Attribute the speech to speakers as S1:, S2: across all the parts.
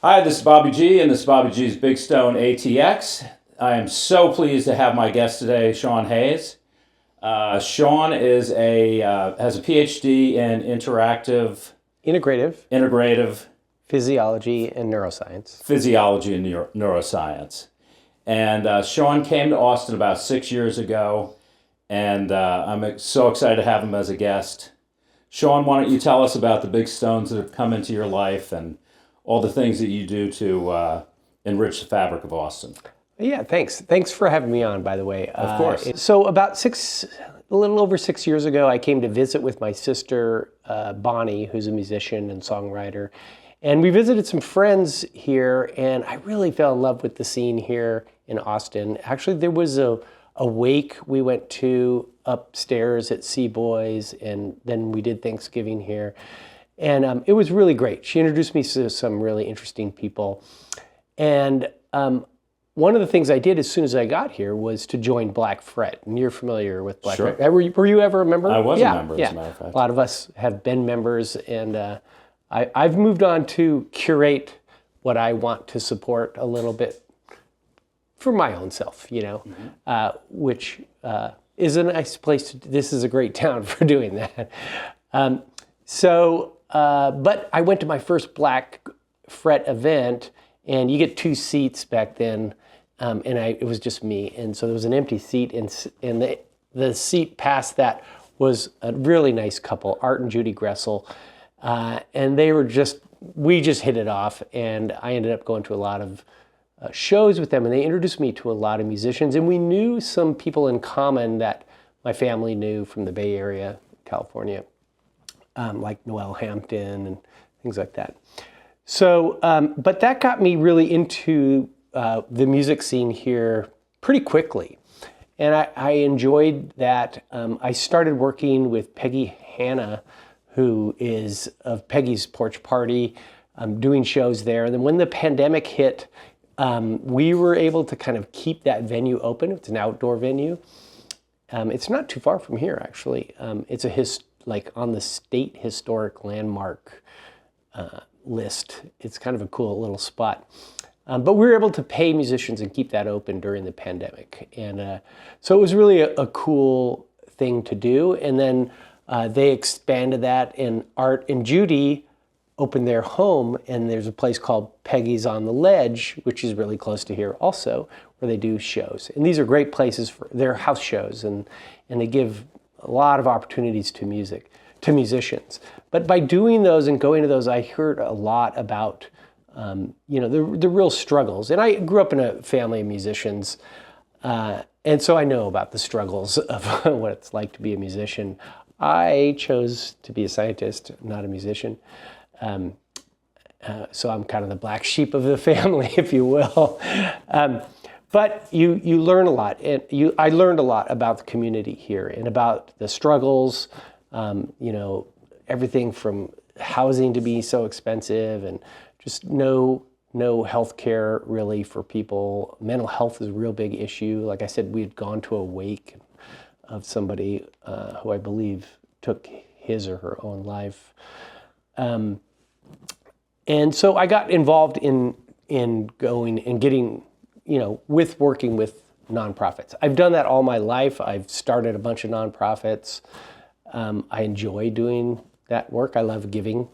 S1: Hi, this is Bobby G, and this is Bobby G's Big Stone ATX. I am so pleased to have my guest today, Shawn Hayes. Shawn has a PhD in integrative
S2: Physiology and neuroscience.
S1: physiology and neuroscience. And Shawn came to Austin about 6 years ago, and I'm so excited to have him as a guest. Shawn, why don't you tell us about the big stones that have come into your life and all the things that you do to enrich the fabric of Austin?
S2: Yeah, thanks. Thanks for having me on, by the way.
S1: Of course.
S2: So about a little over 6 years ago, I came to visit with my sister, Bonnie, who's a musician and songwriter. And we visited some friends here, and I really fell in love with the scene here in Austin. Actually, there was a wake we went to upstairs at Sea Boys, and then we did Thanksgiving here. And it was really great. She introduced me to some really interesting people. And one of the things I did as soon as I got here was to join Black Fret. And you're familiar with Black
S1: Sure.
S2: Fret. Were you ever a member?
S1: I was a member, as a matter of fact.
S2: A lot of us have been members, and I've moved on to curate what I want to support a little bit for my own self, which is a nice place this is a great town for doing that. But I went to my first Black Fret event, and you get 2 seats back then, and it was just me. And so there was an empty seat, and the seat past that was a really nice couple, Art and Judy Gressel. And we just hit it off, and I ended up going to a lot of shows with them, and they introduced me to a lot of musicians, and we knew some people in common that my family knew from the Bay Area, California, like Noel Hampton and things like that. So, but that got me really into the music scene here pretty quickly, and I enjoyed that. I started working with Peggy Hanna, who is of Peggy's Porch Party, doing shows there. And then when the pandemic hit, we were able to kind of keep that venue open. It's an outdoor venue. It's not too far from here, actually. It's like on the state historic landmark list. It's kind of a cool little spot. But we were able to pay musicians and keep that open during the pandemic. And so it was really a cool thing to do. And then they expanded that, and Art and Judy opened their home, and there's a place called Peggy's on the Ledge, which is really close to here also, where they do shows. And these are great places for their house shows, and they give a lot of opportunities to musicians. But by doing those and going to those, I heard a lot about the real struggles. And I grew up in a family of musicians, and so I know about the struggles of what it's like to be a musician. I chose to be a scientist, not a musician. So I'm kind of the black sheep of the family, if you will. But you learn a lot. I learned a lot about the community here and about the struggles, everything from housing to be so expensive and just no health care really for people. Mental health is a real big issue. Like I said, we had gone to a wake of somebody who I believe took his or her own life. And so I got involved in going and getting, working with nonprofits. I've done that all my life. I've started a bunch of nonprofits. I enjoy doing that work. I love giving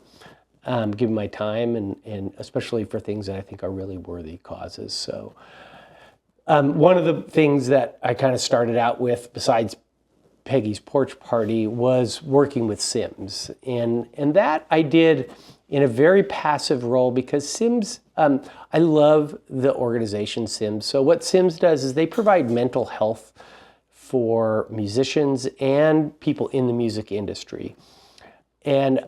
S2: my time, and especially for things that I think are really worthy causes. So one of the things that I kind of started out with, besides Peggy's Porch Party, was working with SIMS. And that I did in a very passive role because SIMS, I love the organization SIMS. So what SIMS does is they provide mental health for musicians and people in the music industry. And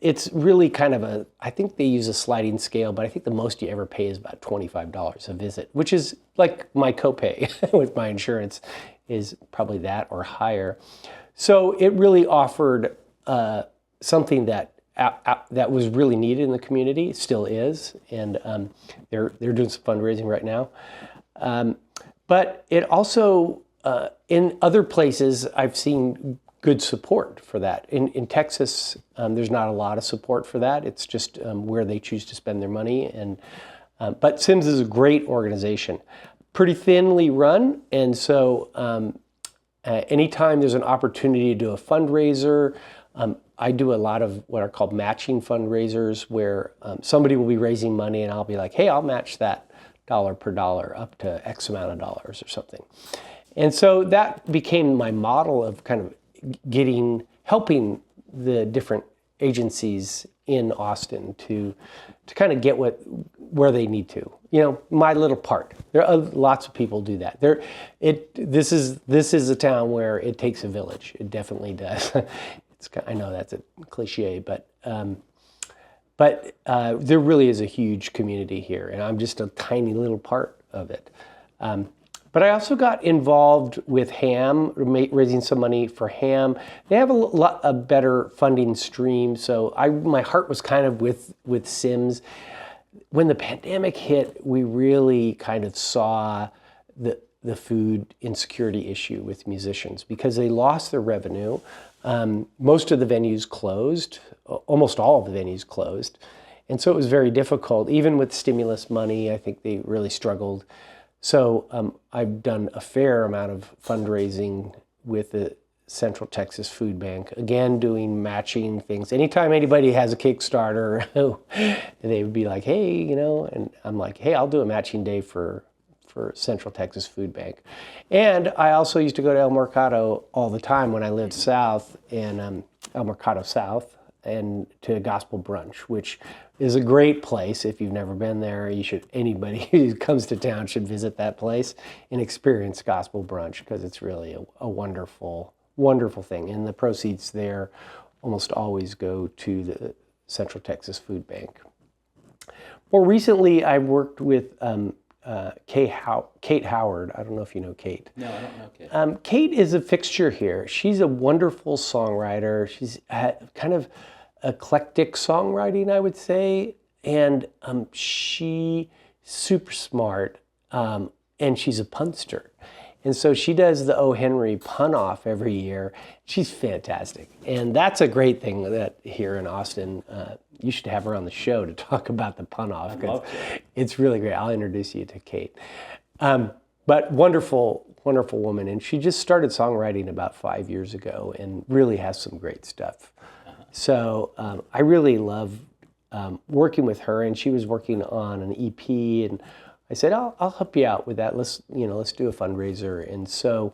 S2: it's really kind of I think they use a sliding scale, but I think the most you ever pay is about $25 a visit, which is like my copay with my insurance is probably that or higher. So it really offered something that was really needed in the community, still is, and they're doing some fundraising right now. But it also, in other places, I've seen good support for that. In Texas, there's not a lot of support for that. It's just where they choose to spend their money. But SIMS is a great organization, pretty thinly run, and so anytime there's an opportunity to do a fundraiser, I do a lot of what are called matching fundraisers, where somebody will be raising money and I'll be like, hey, I'll match that dollar per dollar up to X amount of dollars or something. And so that became my model of kind of helping the different agencies in Austin to kind of get where they need to. My little part. There are lots of people do that. This is a town where it takes a village. It definitely does. I know that's a cliche, but there really is a huge community here, and I'm just a tiny little part of it. But I also got involved with HAM, raising some money for HAM. They have a better funding stream, so my heart was kind of with SIMS. When the pandemic hit, we really kind of saw the food insecurity issue with musicians because they lost their revenue. Most of the venues closed, almost all of the venues closed. And so it was very difficult. Even with stimulus money, I think they really struggled. So I've done a fair amount of fundraising with the Central Texas Food Bank, again, doing matching things. Anytime anybody has a Kickstarter, they would be like, hey, and I'm like, hey, I'll do a matching day for Central Texas Food Bank. And I also used to go to El Mercado all the time when I lived south, in El Mercado South, and to Gospel Brunch, which is a great place. If you've never been there, anybody who comes to town should visit that place and experience Gospel Brunch, because it's really a wonderful, wonderful thing. And the proceeds there almost always go to the Central Texas Food Bank. More recently, I worked with Kate Howard. I don't know if you know Kate.
S1: No, I don't know Kate.
S2: Kate is a fixture here. She's a wonderful songwriter. She's kind of eclectic songwriting, I would say, and she's super smart, and she's a punster. And so she does the O. Henry pun-off every year. She's fantastic. And that's a great thing that here in Austin, you should have her on the show to talk about the pun-off, because it's really great. I'll introduce you to Kate. But wonderful, wonderful woman. And she just started songwriting about 5 years ago and really has some great stuff. So I really love working with her, and she was working on an EP, and I said, I'll help you out with that. Let's do a fundraiser. And so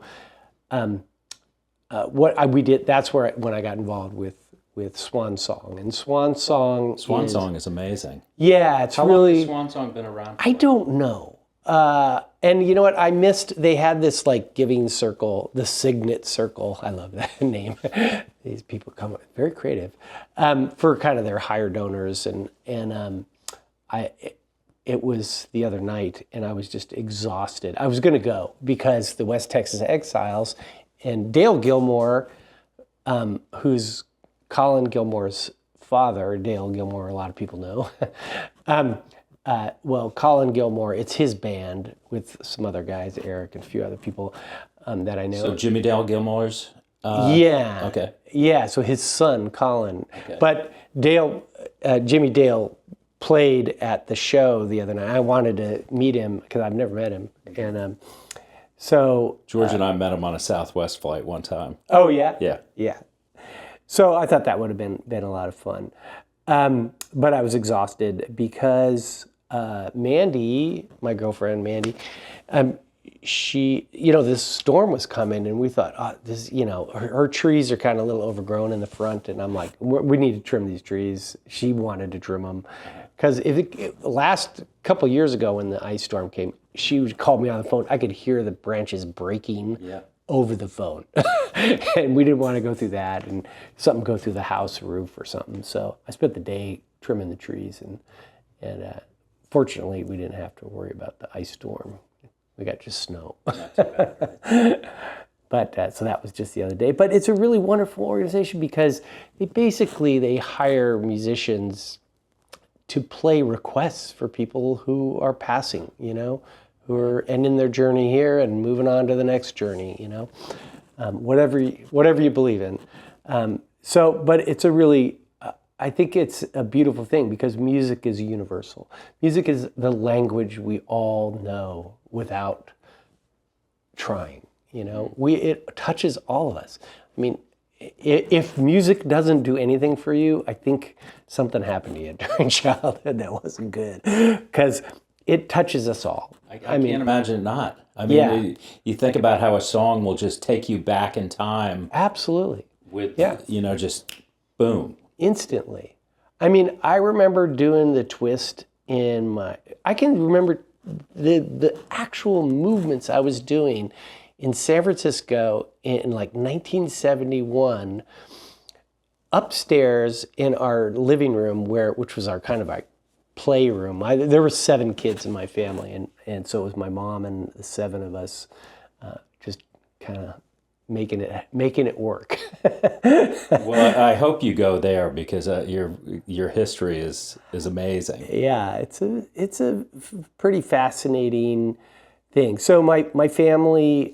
S2: we did, that's when I got involved with Swan Song. And Swan Song
S1: is amazing.
S2: Yeah, it's
S1: How
S2: really...
S1: long has Swan Song been around for?
S2: I don't know. And you know what? I missed, they had this like giving circle, the Signet Circle. I love that name. These people come up, very creative, for kind of their higher donors. It was the other night, and I was just exhausted. I was going to go because the West Texas Exiles and Dale Gilmore, who's Colin Gilmore's father, Dale Gilmore, a lot of people know. Well, Colin Gilmore, it's his band with some other guys, Eric and a few other people that I know.
S1: So Jimmy Dale Gilmore's?
S2: Yeah.
S1: Okay.
S2: Yeah, so his son, Colin.
S1: Okay.
S2: But Jimmy Dale played at the show the other night. I wanted to meet him because I've never met him. And so...
S1: George and I met him on a Southwest flight one time.
S2: Oh, yeah?
S1: Yeah.
S2: Yeah. So I thought that would have been a lot of fun. But I was exhausted because Mandy, my girlfriend Mandy, she, this storm was coming, and we thought, her trees are kind of a little overgrown in the front, and I'm like, we need to trim these trees. She wanted to trim them. Because last couple of years ago when the ice storm came, she called me on the phone. I could hear the branches breaking over the phone. And we didn't want to go through that and something go through the house roof or something. So I spent the day trimming the trees, and fortunately we didn't have to worry about the ice storm. We got just snow.
S1: Not too bad.
S2: But so that was just the other day. But it's a really wonderful organization because they hire musicians to play requests for people who are passing, who are ending their journey here and moving on to the next journey, whatever you believe in. But it's a really, I think it's a beautiful thing because music is universal. Music is the language we all know without trying. It touches all of us. I mean, if music doesn't do anything for you, I think something happened to you during childhood that wasn't good, because it touches us all.
S1: I can't imagine it not. I mean, you think about how a song will just take you back in time.
S2: Absolutely.
S1: With, just boom.
S2: Instantly. I mean, I remember doing the twist I can remember the actual movements I was doing in San Francisco in like 1971, upstairs in our living room, which was our kind of like playroom. There were 7 kids in my family, and so it was my mom and the 7 of us, just kind of making it work.
S1: Well, I hope you go there because your history is amazing.
S2: Yeah, it's a pretty fascinating thing. So my family,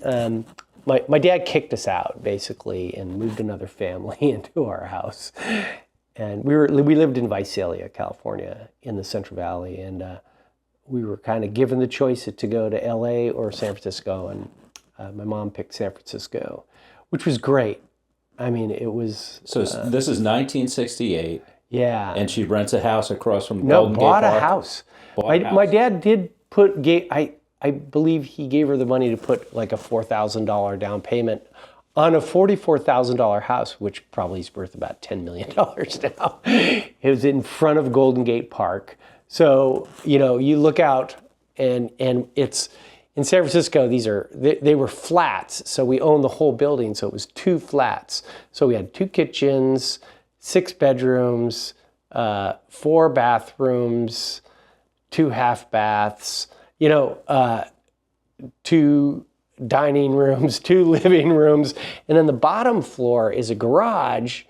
S2: my dad kicked us out basically and moved another family into our house, and we lived in Visalia, California, in the Central Valley, and we were kind of given the choice to go to LA or San Francisco, and my mom picked San Francisco, which was great. I mean, it was...
S3: So this is 1968.
S2: Yeah.
S3: And she rents a house across from Golden Gate
S2: Park.
S3: A
S2: House. My dad did I believe he gave her the money to put like a $4,000 down payment on a $44,000 house, which probably is worth about $10 million now. It was in front of Golden Gate Park. So, you look out and it's... In San Francisco, they were flats, so we owned the whole building, so it was 2 flats. So we had 2 kitchens, 6 bedrooms, 4 bathrooms, 2 half baths, 2 dining rooms, 2 living rooms, and then the bottom floor is a garage,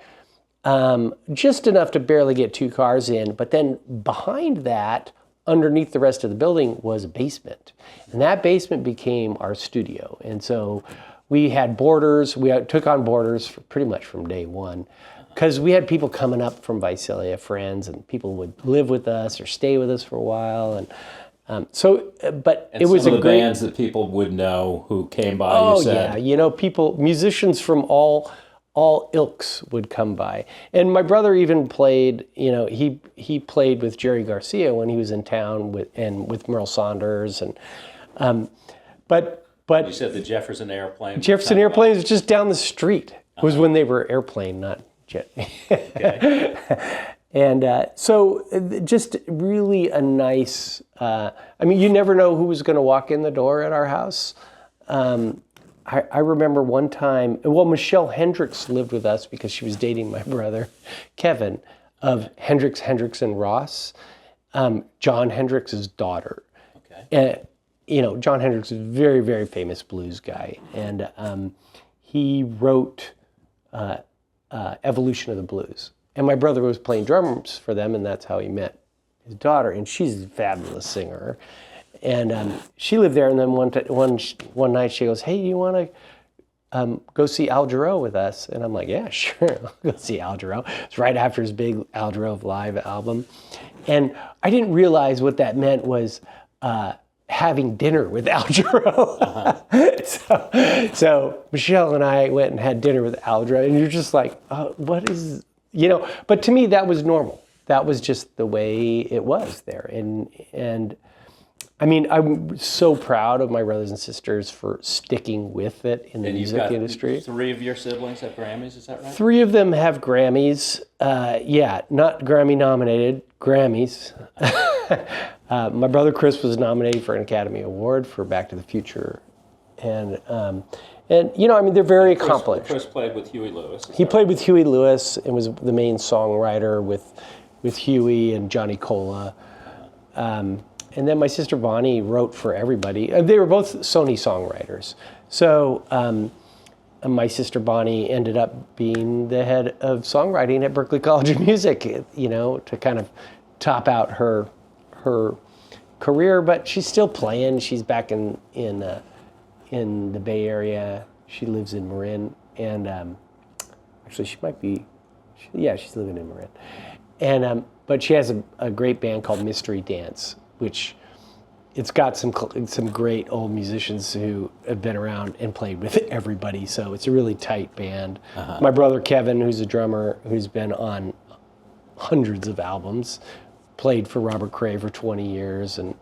S2: just enough to barely get 2 cars in, but then behind that, underneath the rest of the building was a basement. And that basement became our studio. And so we had boarders. We took on boarders pretty much from day one, because we had people coming up from Visalia, friends, and people would live with us or stay with us for a while. And it was
S3: some of the bands that people would know who came by.
S2: Oh,
S3: you said.
S2: yeah. Musicians from all ilks would come by. And my brother even played, he played with Jerry Garcia when he was in town with Merle Saunders. But
S3: You said the Jefferson Airplane.
S2: Jefferson Airplane was just down the street. It was when they were airplane, not jet.
S3: Okay.
S2: And so just really a nice, you never know who was going to walk in the door at our house. I remember one time, Michelle Hendricks lived with us because she was dating my brother, Kevin, of Hendricks and Ross, John Hendricks' daughter.
S3: Okay.
S2: John Hendricks is a very, very famous blues guy, and he wrote Evolution of the Blues. And my brother was playing drums for them, and that's how he met his daughter, and she's a fabulous singer. And she lived there, and then one night she goes, "Hey, you want to go see Al Jarreau with us?" And I'm like, "Yeah, sure, I'll go see Al Jarreau." It's right after his big Al Jarreau live album. And I didn't realize what that meant was having dinner with Al Jarreau. So Michelle and I went and had dinner with Al Jarreau, and you're just like, oh, what is, but to me that was normal. That was just the way it was there. And I'm so proud of my brothers and sisters for sticking with it in the music industry.
S3: 3 of your siblings have Grammys, is that right?
S2: 3 of them have Grammys. Not Grammy nominated, Grammys. My brother Chris was nominated for an Academy Award for Back to the Future. And they're very accomplished.
S3: Chris played with Huey Lewis.
S2: He played with Huey Lewis and was the main songwriter with Huey and Johnny Cola. And then my sister Bonnie wrote for everybody. They were both Sony songwriters. So my sister Bonnie ended up being the head of songwriting at Berklee College of Music, to kind of top out her career. But she's still playing. She's back in the Bay Area. She lives in Marin, and actually she might be, she's living in Marin. And but she has a great band called Mystery Dance, which it's got some great old musicians who have been around and played with everybody. So it's a really tight band. My brother Kevin, who's a drummer, who's been on hundreds of albums, played for Robert Cray for 20 years, and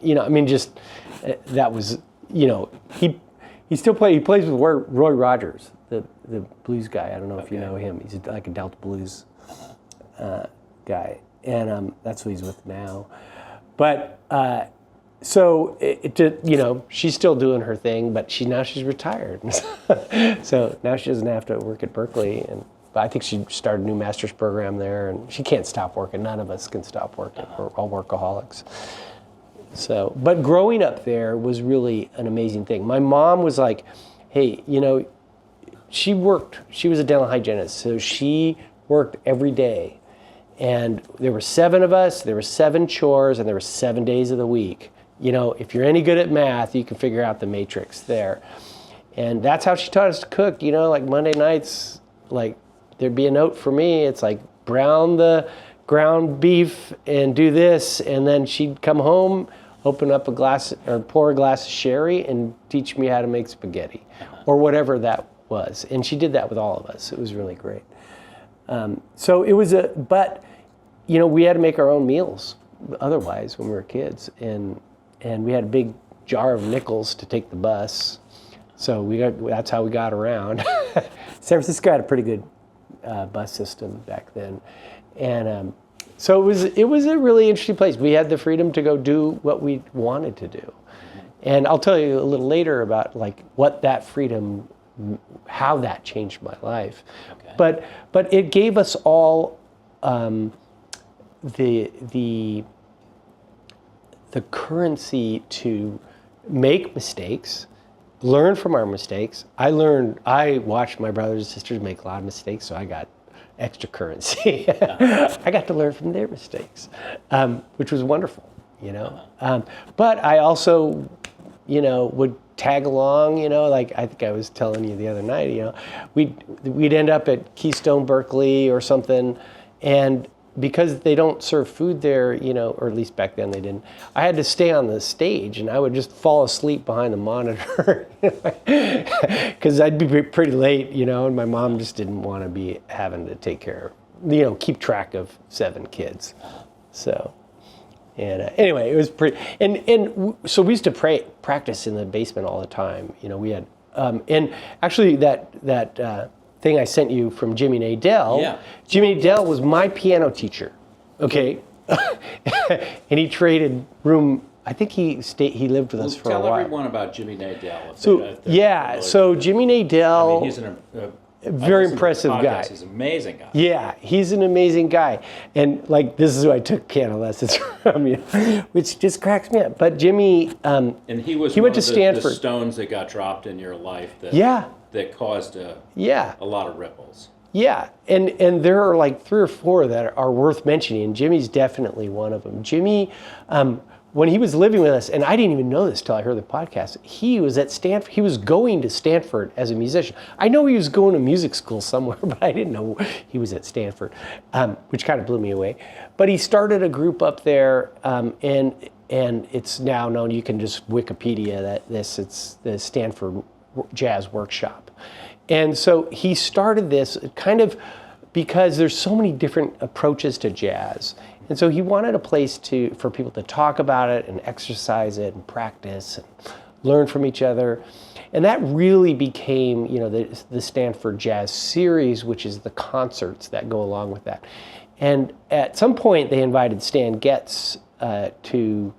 S2: just that was he still plays. He plays with Roy Rogers, the blues guy. I don't know if you know him. He's like a Delta blues guy, and that's what he's with now. But so she's still doing her thing, but she's retired, so now she doesn't have to work at Berkeley. But I think she started a new master's program there, and she can't stop working. None of us can stop working. We're all workaholics. So, but growing up there was really an amazing thing. My mom was like, hey, she worked. She was a dental hygienist, so she worked every day. And there were 7 of us, there were 7 chores, and there were 7 days of the week. If you're any good at math, you can figure out the matrix there. And that's how she taught us to cook. Like Monday nights, like there'd be a note for me. It's like brown the ground beef and do this. And then she'd come home, open up a glass or pour a glass of sherry and teach me how to make spaghetti or whatever that was. And she did that with all of us. It was really great. So it was but we had to make our own meals otherwise when we were kids. And we had a big jar of nickels to take the bus. So that's how we got around. San Francisco had a pretty good bus system back then. And so it was a really interesting place. We had the freedom to go do what we wanted to do. And I'll tell you a little later about like what that freedom, how that changed my life. Okay. But it gave us all the currency to make mistakes, learn from our mistakes. I watched my brothers and sisters make a lot of mistakes, so I got extra currency. I got to learn from their mistakes, which was wonderful, But I also, would tag along, like I think I was telling you the other night, we'd end up at Keystone Berkeley or something, and because they don't serve food there, or at least back then they didn't, I had to stay on the stage and I would just fall asleep behind the monitor because I'd be pretty late, and my mom just didn't want to be having to take care of, keep track of 7 kids. So, and anyway, it was pretty, and so we used to practice in the basement all the time. We had, and actually that thing I sent you from Jimmy Nadell. Yeah. Jimmy Nadell was my piano teacher. Okay. And he traded room. I think he lived with us for a while.
S1: Tell everyone about Jimmy Nadell.
S2: So Jimmy Nadell.
S1: He's a
S2: very impressive guy.
S1: He's an amazing guy.
S2: Yeah, he's an amazing guy. And like this is who I took piano lessons from, which just cracks me up. But Jimmy
S1: and he went to Stanford. The stones that got dropped in your life that caused a lot of ripples.
S2: Yeah, and there are like 3 or 4 that are worth mentioning, and Jimmy's definitely one of them. Jimmy, when he was living with us, and I didn't even know this till I heard the podcast, he was at Stanford. He was going to Stanford as a musician. I know he was going to music school somewhere, but I didn't know he was at Stanford, which kind of blew me away. But he started a group up there, and it's now known. You can just Wikipedia it's the Stanford Jazz Workshop. And so he started this kind of because there's so many different approaches to jazz. And so he wanted a place for people to talk about it and exercise it and practice and learn from each other. And that really became, the Stanford Jazz Series, which is the concerts that go along with that. And at some point they invited Stan Getz to,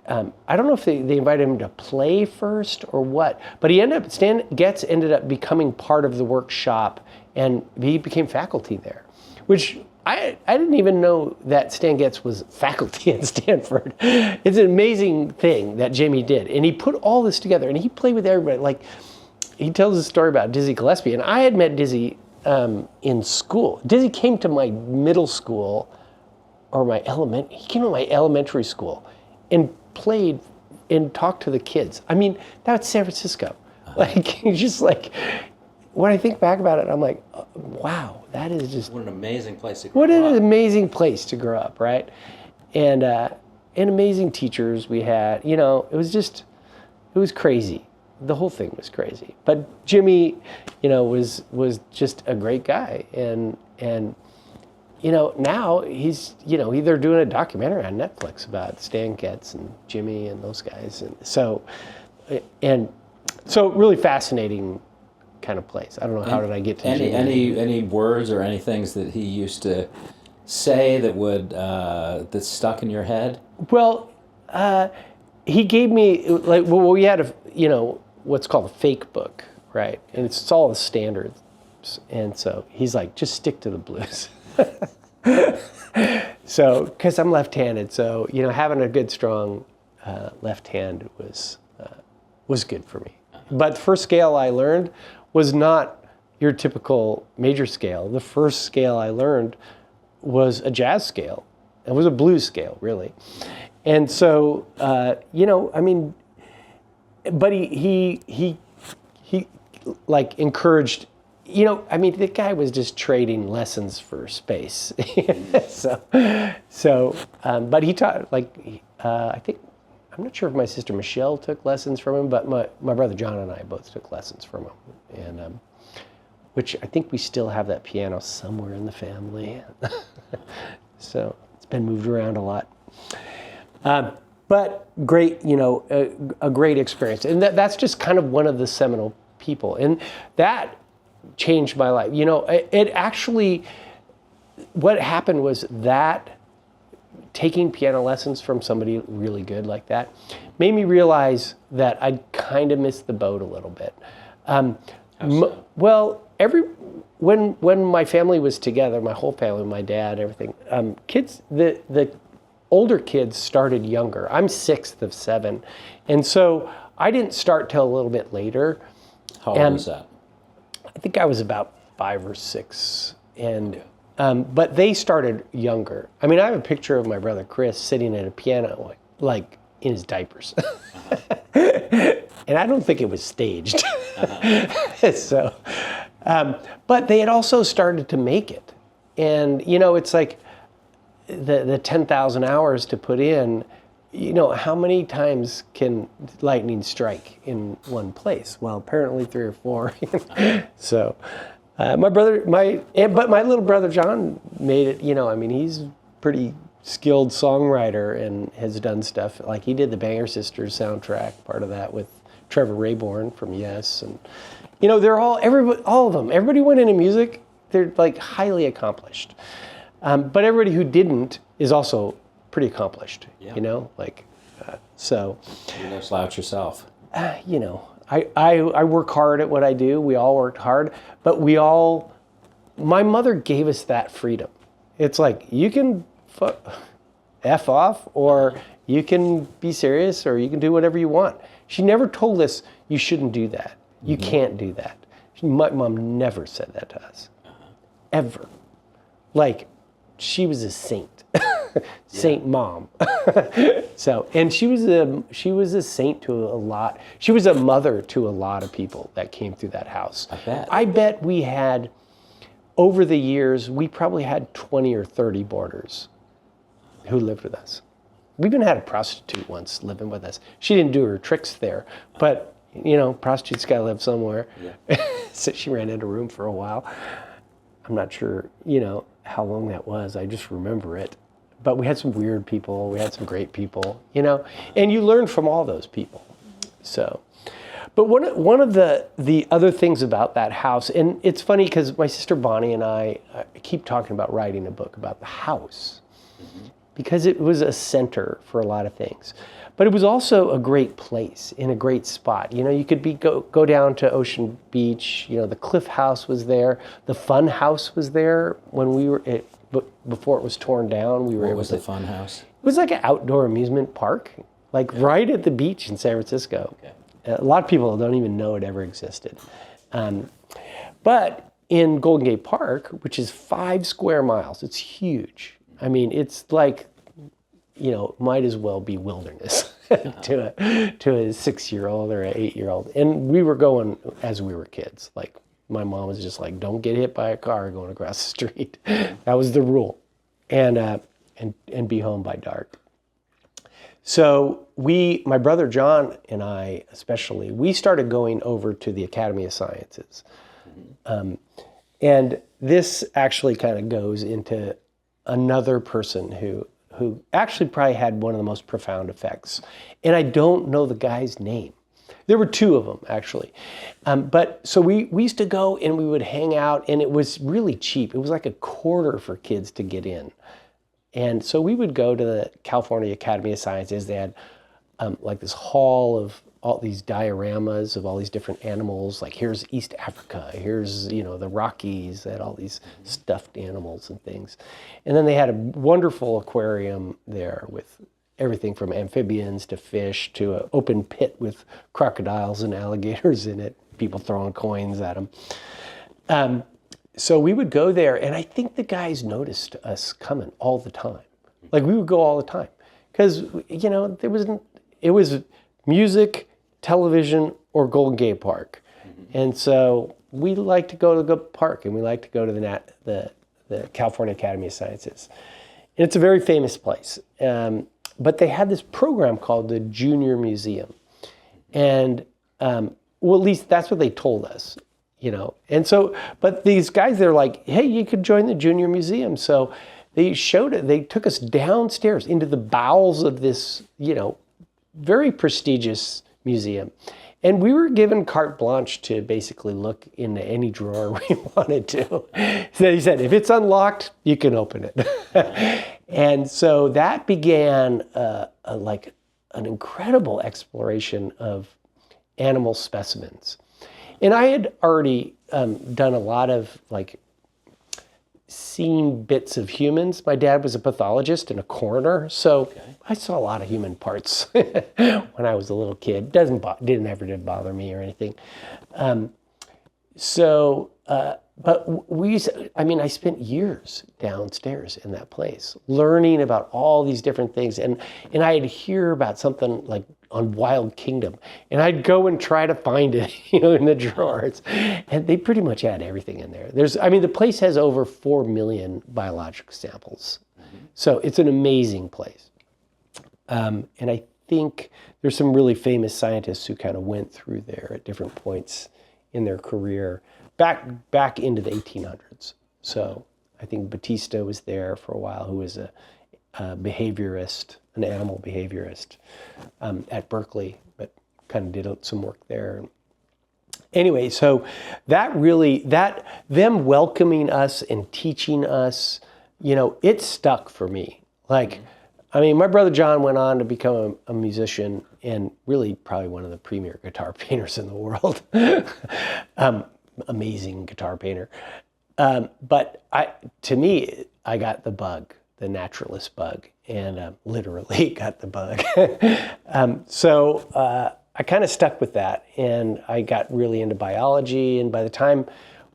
S2: I don't know if they invited him to play first or what, but Stan Getz ended up becoming part of the workshop and he became faculty there, which I didn't even know that Stan Getz was faculty at Stanford. It's an amazing thing that Jimmy did. And he put all this together and he played with everybody. Like, he tells a story about Dizzy Gillespie. And I had met Dizzy in school. Dizzy came to my middle school he came to my elementary school and played and talked to the kids. I mean, that's San Francisco. Like, just like, when I think back about it, I'm like, wow, that is just...
S3: What an amazing place to grow up.
S2: What an amazing place to grow up, right? And amazing teachers we had. You know, it was crazy. The whole thing was crazy. But Jimmy, you know, was just a great guy. And you know, now he's, you know, they're doing a documentary on Netflix about Stan Getz and Jimmy and those guys. And so really fascinating kind of place. I don't know, how did I get to
S3: any words or any things that he used to say that would that stuck in your head?
S2: Well, he gave me, like, well, we had what's called a fake book, right? And it's all the standards. And so he's like, just stick to the blues. So, because I'm left-handed, so, you know, having a good, strong left hand was good for me. But the first scale I learned was not your typical major scale. The first scale I learned was a jazz scale. It was a blues scale, really. And so, you know, I mean, but he like encouraged, you know, I mean, the guy was just trading lessons for space. But he taught, like, I think, I'm not sure if my sister Michelle took lessons from him, but my brother John and I both took lessons from him. And which I think we still have that piano somewhere in the family. So it's been moved around a lot. But great, you know, a great experience. And that's just kind of one of the seminal people. And that changed my life. You know, it actually, what happened was that taking piano lessons from somebody really good like that made me realize that I kind of missed the boat a little bit. Well, when my family was together, my whole family, my dad, everything, kids, the older kids started younger. I'm 6th of 7. And so I didn't start till a little bit later.
S3: How old was that?
S2: I think I was about 5 or 6. And but they started younger. I mean, I have a picture of my brother Chris sitting at a piano, like in his diapers. And I don't think it was staged. So, but they had also started to make it. And, you know, it's like the 10,000 hours to put in, you know, how many times can lightning strike in one place? Well, apparently 3 or 4. So, but my little brother John made it, you know, I mean, he's pretty skilled songwriter and has done stuff. Like, he did the Banger Sisters soundtrack, part of that with Trevor Rayborn from Yes. And, you know, they're all of them. Everybody went into music, they're like highly accomplished. But everybody who didn't is also pretty accomplished, you know, like, so.
S3: You're no slouch yourself.
S2: You know, I work hard at what I do. We all worked hard, but my mother gave us that freedom. It's like, you can F off, or you can be serious, or you can do whatever you want. She never told us you shouldn't do that. You can't do that. My mom never said that to us, ever. Like, she was a saint. Saint mom. So, and she was a saint to a lot. She was a mother to a lot of people that came through that house. I bet we had, over the years, we probably had 20 or 30 boarders who lived with us. We even had a prostitute once living with us. She didn't do her tricks there, but, you know, prostitutes gotta live somewhere. Yeah. So she ran into a room for a while. I'm not sure, you know, how long that was. I just remember it. But we had some weird people. We had some great people, you know, and you learn from all those people. So, but one of the other things about that house, and it's funny because my sister Bonnie and I keep talking about writing a book about the house, because it was a center for a lot of things. But it was also a great place in a great spot. You know, you could go down to Ocean Beach. You know, the Cliff House was there. The Fun House was there when we were before it was torn down.
S3: What was the Fun House?
S2: It was like an outdoor amusement park, like right at the beach in San Francisco. Okay. A lot of people don't even know it ever existed. But in Golden Gate Park, which is 5 square miles, it's huge. I mean, it's like, you know, might as well be wilderness. to a 6-year-old or an 8-year-old. And we were going as we were kids. Like, my mom was just like, don't get hit by a car going across the street. That was the rule. And be home by dark. So my brother John and I especially, we started going over to the Academy of Sciences. And this actually kind of goes into another person who actually probably had one of the most profound effects. And I don't know the guy's name. There were 2 of them, actually. But so we used to go and we would hang out, and it was really cheap. It was like $0.25 for kids to get in. And so we would go to the California Academy of Sciences. They had like this hall of all these dioramas of all these different animals. Like, here's East Africa, here's, the Rockies, they had all these stuffed animals and things. And then they had a wonderful aquarium there with everything from amphibians to fish to an open pit with crocodiles and alligators in it, people throwing coins at them. So we would go there, and I think the guys noticed us coming all the time. Like, we would go all the time. Because, it was music, television, or Golden Gate Park. And so we like to go to the park, and we like to go to the California Academy of Sciences. And it's a very famous place. But they had this program called the Junior Museum. And, well, at least that's what they told us. And so, but these guys, they're like, hey, you could join the Junior Museum. So they took us downstairs into the bowels of this, very prestigious museum. And we were given carte blanche to basically look into any drawer we wanted to. So he said, if it's unlocked, you can open it. And so that began like an incredible exploration of animal specimens. And I had already done a lot of seen bits of humans. My dad was a pathologist and a coroner, so I saw a lot of human parts when I was a little kid. Didn't ever bother me or anything. But I spent years downstairs in that place learning about all these different things. And I'd hear about something like on Wild Kingdom, and I'd go and try to find it, in the drawers. And they pretty much had everything in there. The place has over 4 million biological samples. So it's an amazing place. And I think there's some really famous scientists who kind of went through there at different points in their career. Back into the 1800s. So I think Batista was there for a while, who was a behaviorist, an animal behaviorist at Berkeley, but kind of did some work there. Anyway, so them welcoming us and teaching us, it stuck for me. My brother John went on to become a musician and really probably one of the premier guitar painters in the world. Amazing guitar painter. But to me, I got the bug, the naturalist bug, and literally got the bug. So I kind of stuck with that, and I got really into biology. And by the time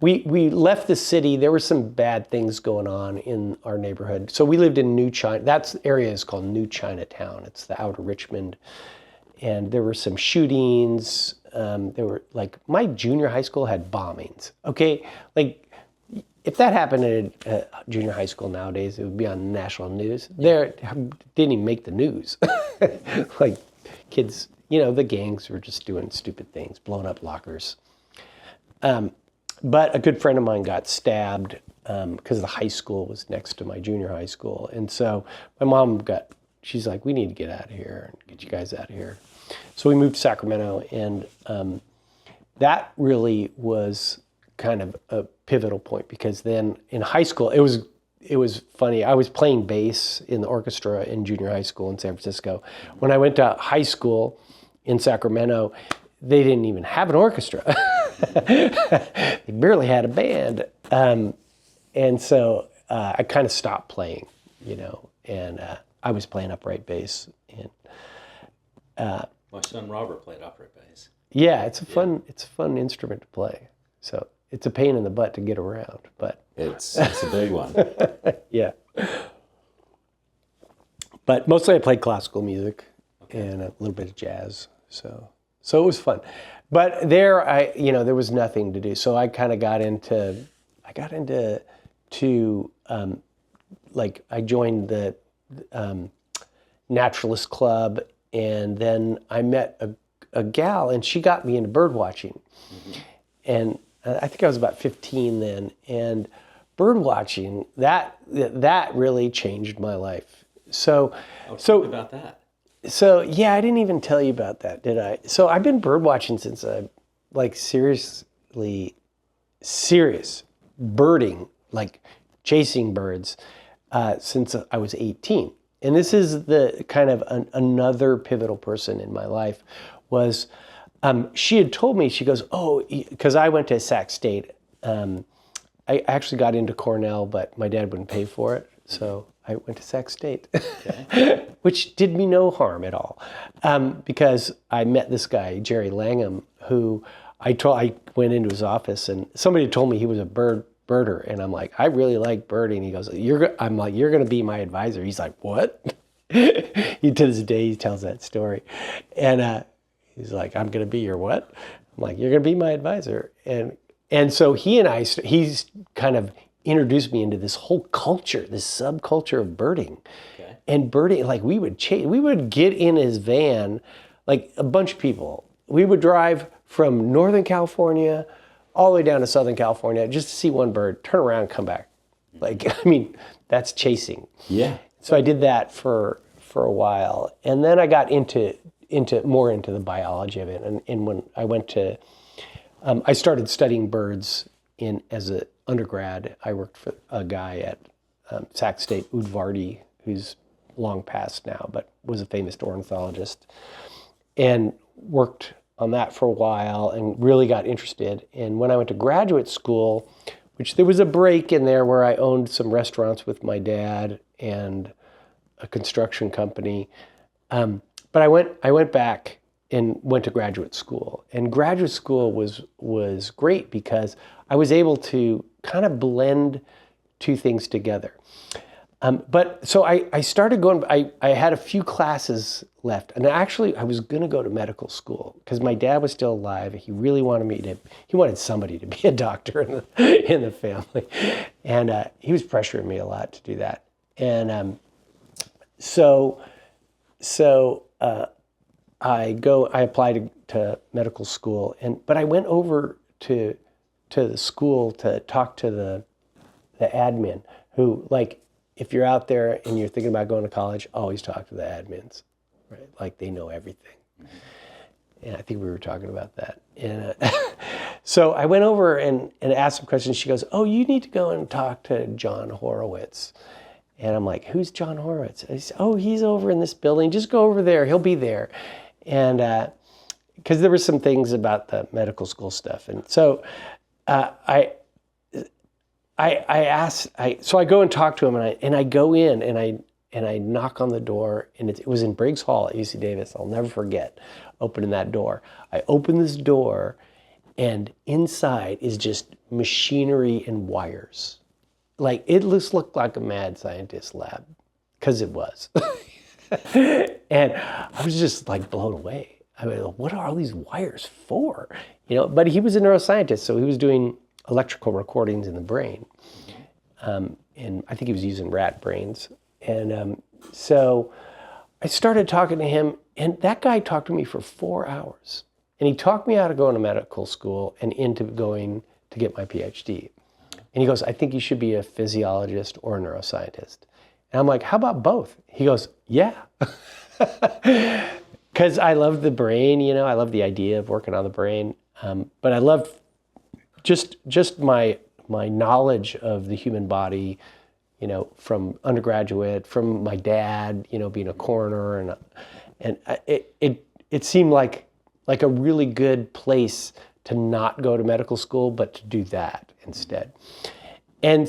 S2: we left the city, there were some bad things going on in our neighborhood. So we lived in New China. That area is called New Chinatown. It's the outer Richmond. And there were some shootings. There were my junior high school had bombings. Okay, if that happened at junior high school nowadays, it would be on national news. There didn't even make the news. Kids, the gangs were just doing stupid things, blowing up lockers. But a good friend of mine got stabbed because the high school was next to my junior high school, and so my mom she's like, we need to get out of here and get you guys out of here. So we moved to Sacramento, and that really was kind of a pivotal point, because then in high school, it was funny. I was playing bass in the orchestra in junior high school in San Francisco. When I went to high school in Sacramento, they didn't even have an orchestra. They barely had a band. And so I kind of stopped playing, and I was playing upright bass. And
S3: my son Robert played upright bass.
S2: Yeah, it's a fun instrument to play. So it's a pain in the butt to get around, but
S3: it's a big one.
S2: Yeah. But mostly I played classical music. and a little bit of jazz. So it was fun. But there, there was nothing to do. So I kind of got into I joined the naturalist club, and then I met a gal, and she got me into bird watching. And I think I was about 15 then, and bird watching, that really changed my life. So
S3: Tell me about that.
S2: So yeah, I didn't even tell you about that, did I? So I've been bird watching since serious birding, like chasing birds, since I was 18. And this is the kind of another pivotal person in my life was, she had told me, she goes, because I went to Sac State. I actually got into Cornell, but my dad wouldn't pay for it. So I went to Sac State, which did me no harm at all, because I met this guy, Jerry Langham, who I went into his office, and somebody told me he was a birder, and I'm like, I really like birding. He goes, I'm like, you're going to be my advisor. He's like, what? To this day, he tells that story, and he's like, I'm going to be your what? I'm like, you're going to be my advisor, and so he's kind of introduced me into this whole culture, this subculture of birding. Okay. And birding, like we would get in his van, like a bunch of people. We would drive from Northern California all the way down to Southern California just to see one bird, turn around and come back. Like, I mean, that's chasing. Yeah. So I did that for a while. And then I got into more into the biology of it. And when I went to, I started studying birds as an undergrad. I worked for a guy at Sac State, Udvardy, who's long passed now, but was a famous ornithologist, and worked on that for a while and really got interested. And when I went to graduate school, which there was a break in there where I owned some restaurants with my dad and a construction company. But I went back and went to graduate school. And graduate school was great because I was able to kind of blend two things together. But so I started going, I had a few classes left, and actually I was going to go to medical school because my dad was still alive. He really wanted he wanted somebody to be a doctor in the family. And he was pressuring me a lot to do that. And so I applied to medical school, but I went over to the school to talk to the admin who, like, if you're out there and you're thinking about going to college, always talk to the admins, right? Like, they know everything. And I think we were talking about that. And so I went over and asked some questions. She goes, oh, you need to go and talk to John Horowitz. And I'm like, who's John Horowitz? I said, oh, he's over in this building. Just go over there. He'll be there. And because there were some things about the medical school stuff. And so I go and talk to him, and I go in and I knock on the door, and it was in Briggs Hall at UC Davis. I'll never forget opening that door. I open this door, and inside is just machinery and wires. Like, it looked like a mad scientist lab, because it was. And I was just like blown away. I mean, what are all these wires for? But he was a neuroscientist, so he was doing electrical recordings in the brain. And I think he was using rat brains. And so I started talking to him, and that guy talked to me for 4 hours. And he talked me out of going to medical school and into going to get my PhD. And he goes, I think you should be a physiologist or a neuroscientist. And I'm like, how about both? He goes, yeah. Because I love the brain, I love the idea of working on the brain. But I love just my knowledge of the human body, from undergraduate, from my dad, being a coroner, and it seemed like a really good place to not go to medical school, but to do that instead. And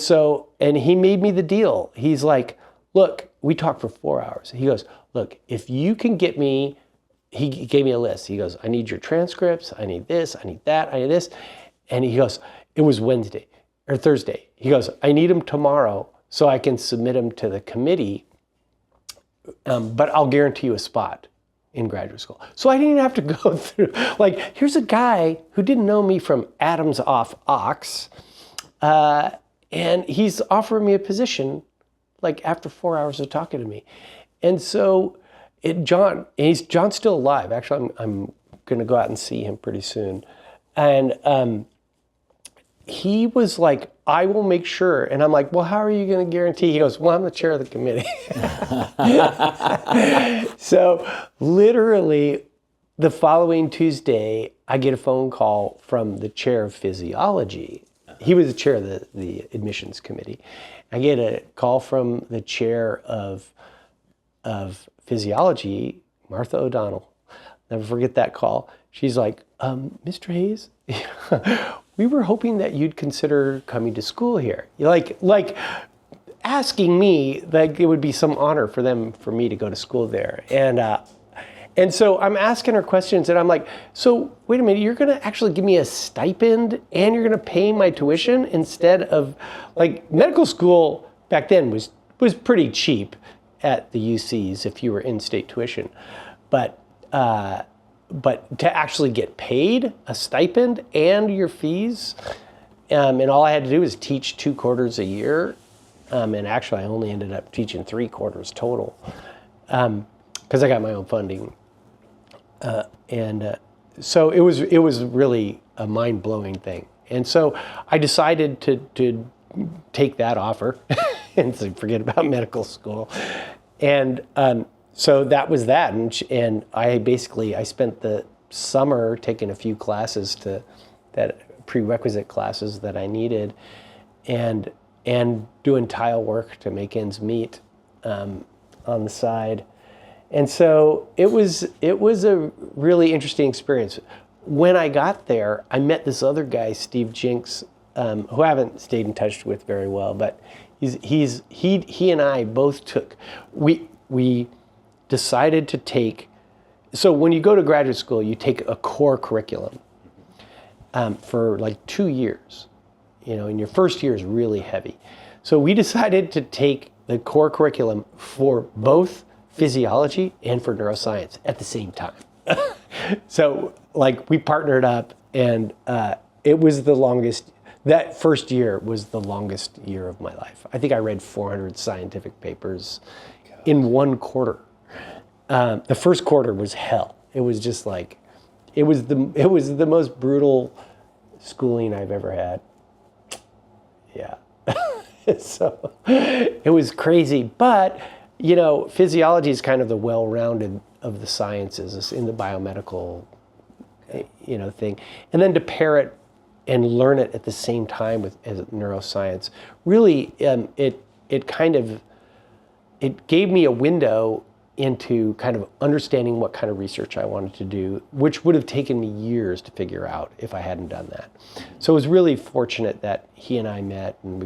S2: he made me the deal. He's like, look, we talked for 4 hours. He goes, look, if you can get me, he gave me a list. He goes, I need your transcripts. I need this. I need that. I need this. And he goes, it was Wednesday or Thursday. He goes, I need them tomorrow so I can submit them to the committee, but I'll guarantee you a spot. in graduate school. So I didn't even have to go through, like, here's a guy who didn't know me from Adam's off Ox, and he's offering me a position, like, after 4 hours of talking to me. And so John's still alive. Actually, I'm going to go out and see him pretty soon. And he was like, I will make sure. And I'm like, well, how are you going to guarantee? He goes, well, I'm the chair of the committee. So literally the following Tuesday, I get a phone call from the chair of physiology. He was the chair of the admissions committee. I get a call from the chair of physiology, Martha O'Donnell. Never forget that call. She's like, Mr. Hayes, we were hoping that you'd consider coming to school here. Like asking me, like it would be some honor for me to go to school there. And so I'm asking her questions and I'm like, so wait a minute, you're gonna actually give me a stipend and you're gonna pay my tuition instead of, like, medical school back then was pretty cheap at the UCs if you were in-state tuition. But to actually get paid a stipend and your fees, and all I had to do was teach 2 quarters a year, and actually I only ended up teaching 3 quarters total, because I got my own funding, so it was really a mind-blowing thing. And so I decided to take that offer and forget about medical school, and so that was that, and I spent the summer taking a few classes prerequisite classes that I needed, and doing tile work to make ends meet on the side, and so it was a really interesting experience. When I got there, I met this other guy, Steve Jinks, who I haven't stayed in touch with very well, but he and I both took we decided to take, so when you go to graduate school, you take a core curriculum for like 2 years, and your first year is really heavy. So we decided to take the core curriculum for both physiology and for neuroscience at the same time. So like we partnered up, and it was the longest, that first year was the longest year of my life. I think I read 400 scientific papers in 1 quarter. The first quarter was hell. It was just like, it was the most brutal schooling I've ever had. Yeah. So it was crazy, but physiology is kind of the well-rounded of the sciences in the biomedical, thing. And then to pair it and learn it at the same time as neuroscience, really, it gave me a window into kind of understanding what kind of research I wanted to do, which would have taken me years to figure out if I hadn't done that. So it was really fortunate that he and I met, and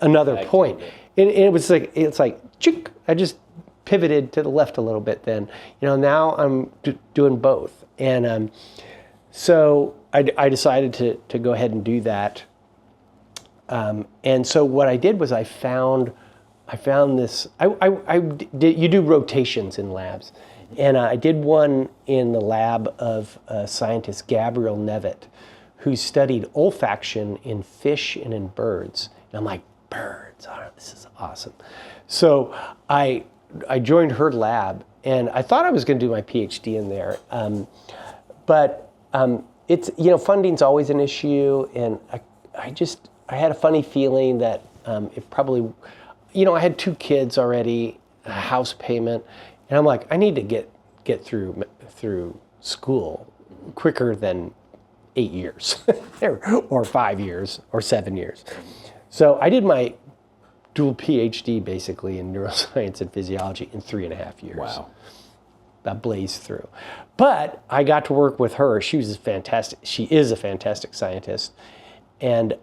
S2: another point. And it was like, it's like, chick, I just pivoted to the left a little bit then. Now I'm doing both. And so I decided to go ahead and do that. And so what I did was I found this, you do rotations in labs. And I did one in the lab of scientist Gabriel Nevitt, who studied olfaction in fish and in birds. And I'm like, birds, this is awesome. So I joined her lab, and I thought I was going to do my PhD in there. But it's, funding's always an issue. And I had a funny feeling that it probably, I had 2 kids already, a house payment, and I'm like, I need to get through school quicker than 8 years, or 5 years, or 7 years. So I did my dual PhD basically in neuroscience and physiology in 3.5 years.
S3: Wow.
S2: That blazed through. But I got to work with her. She is a fantastic scientist. And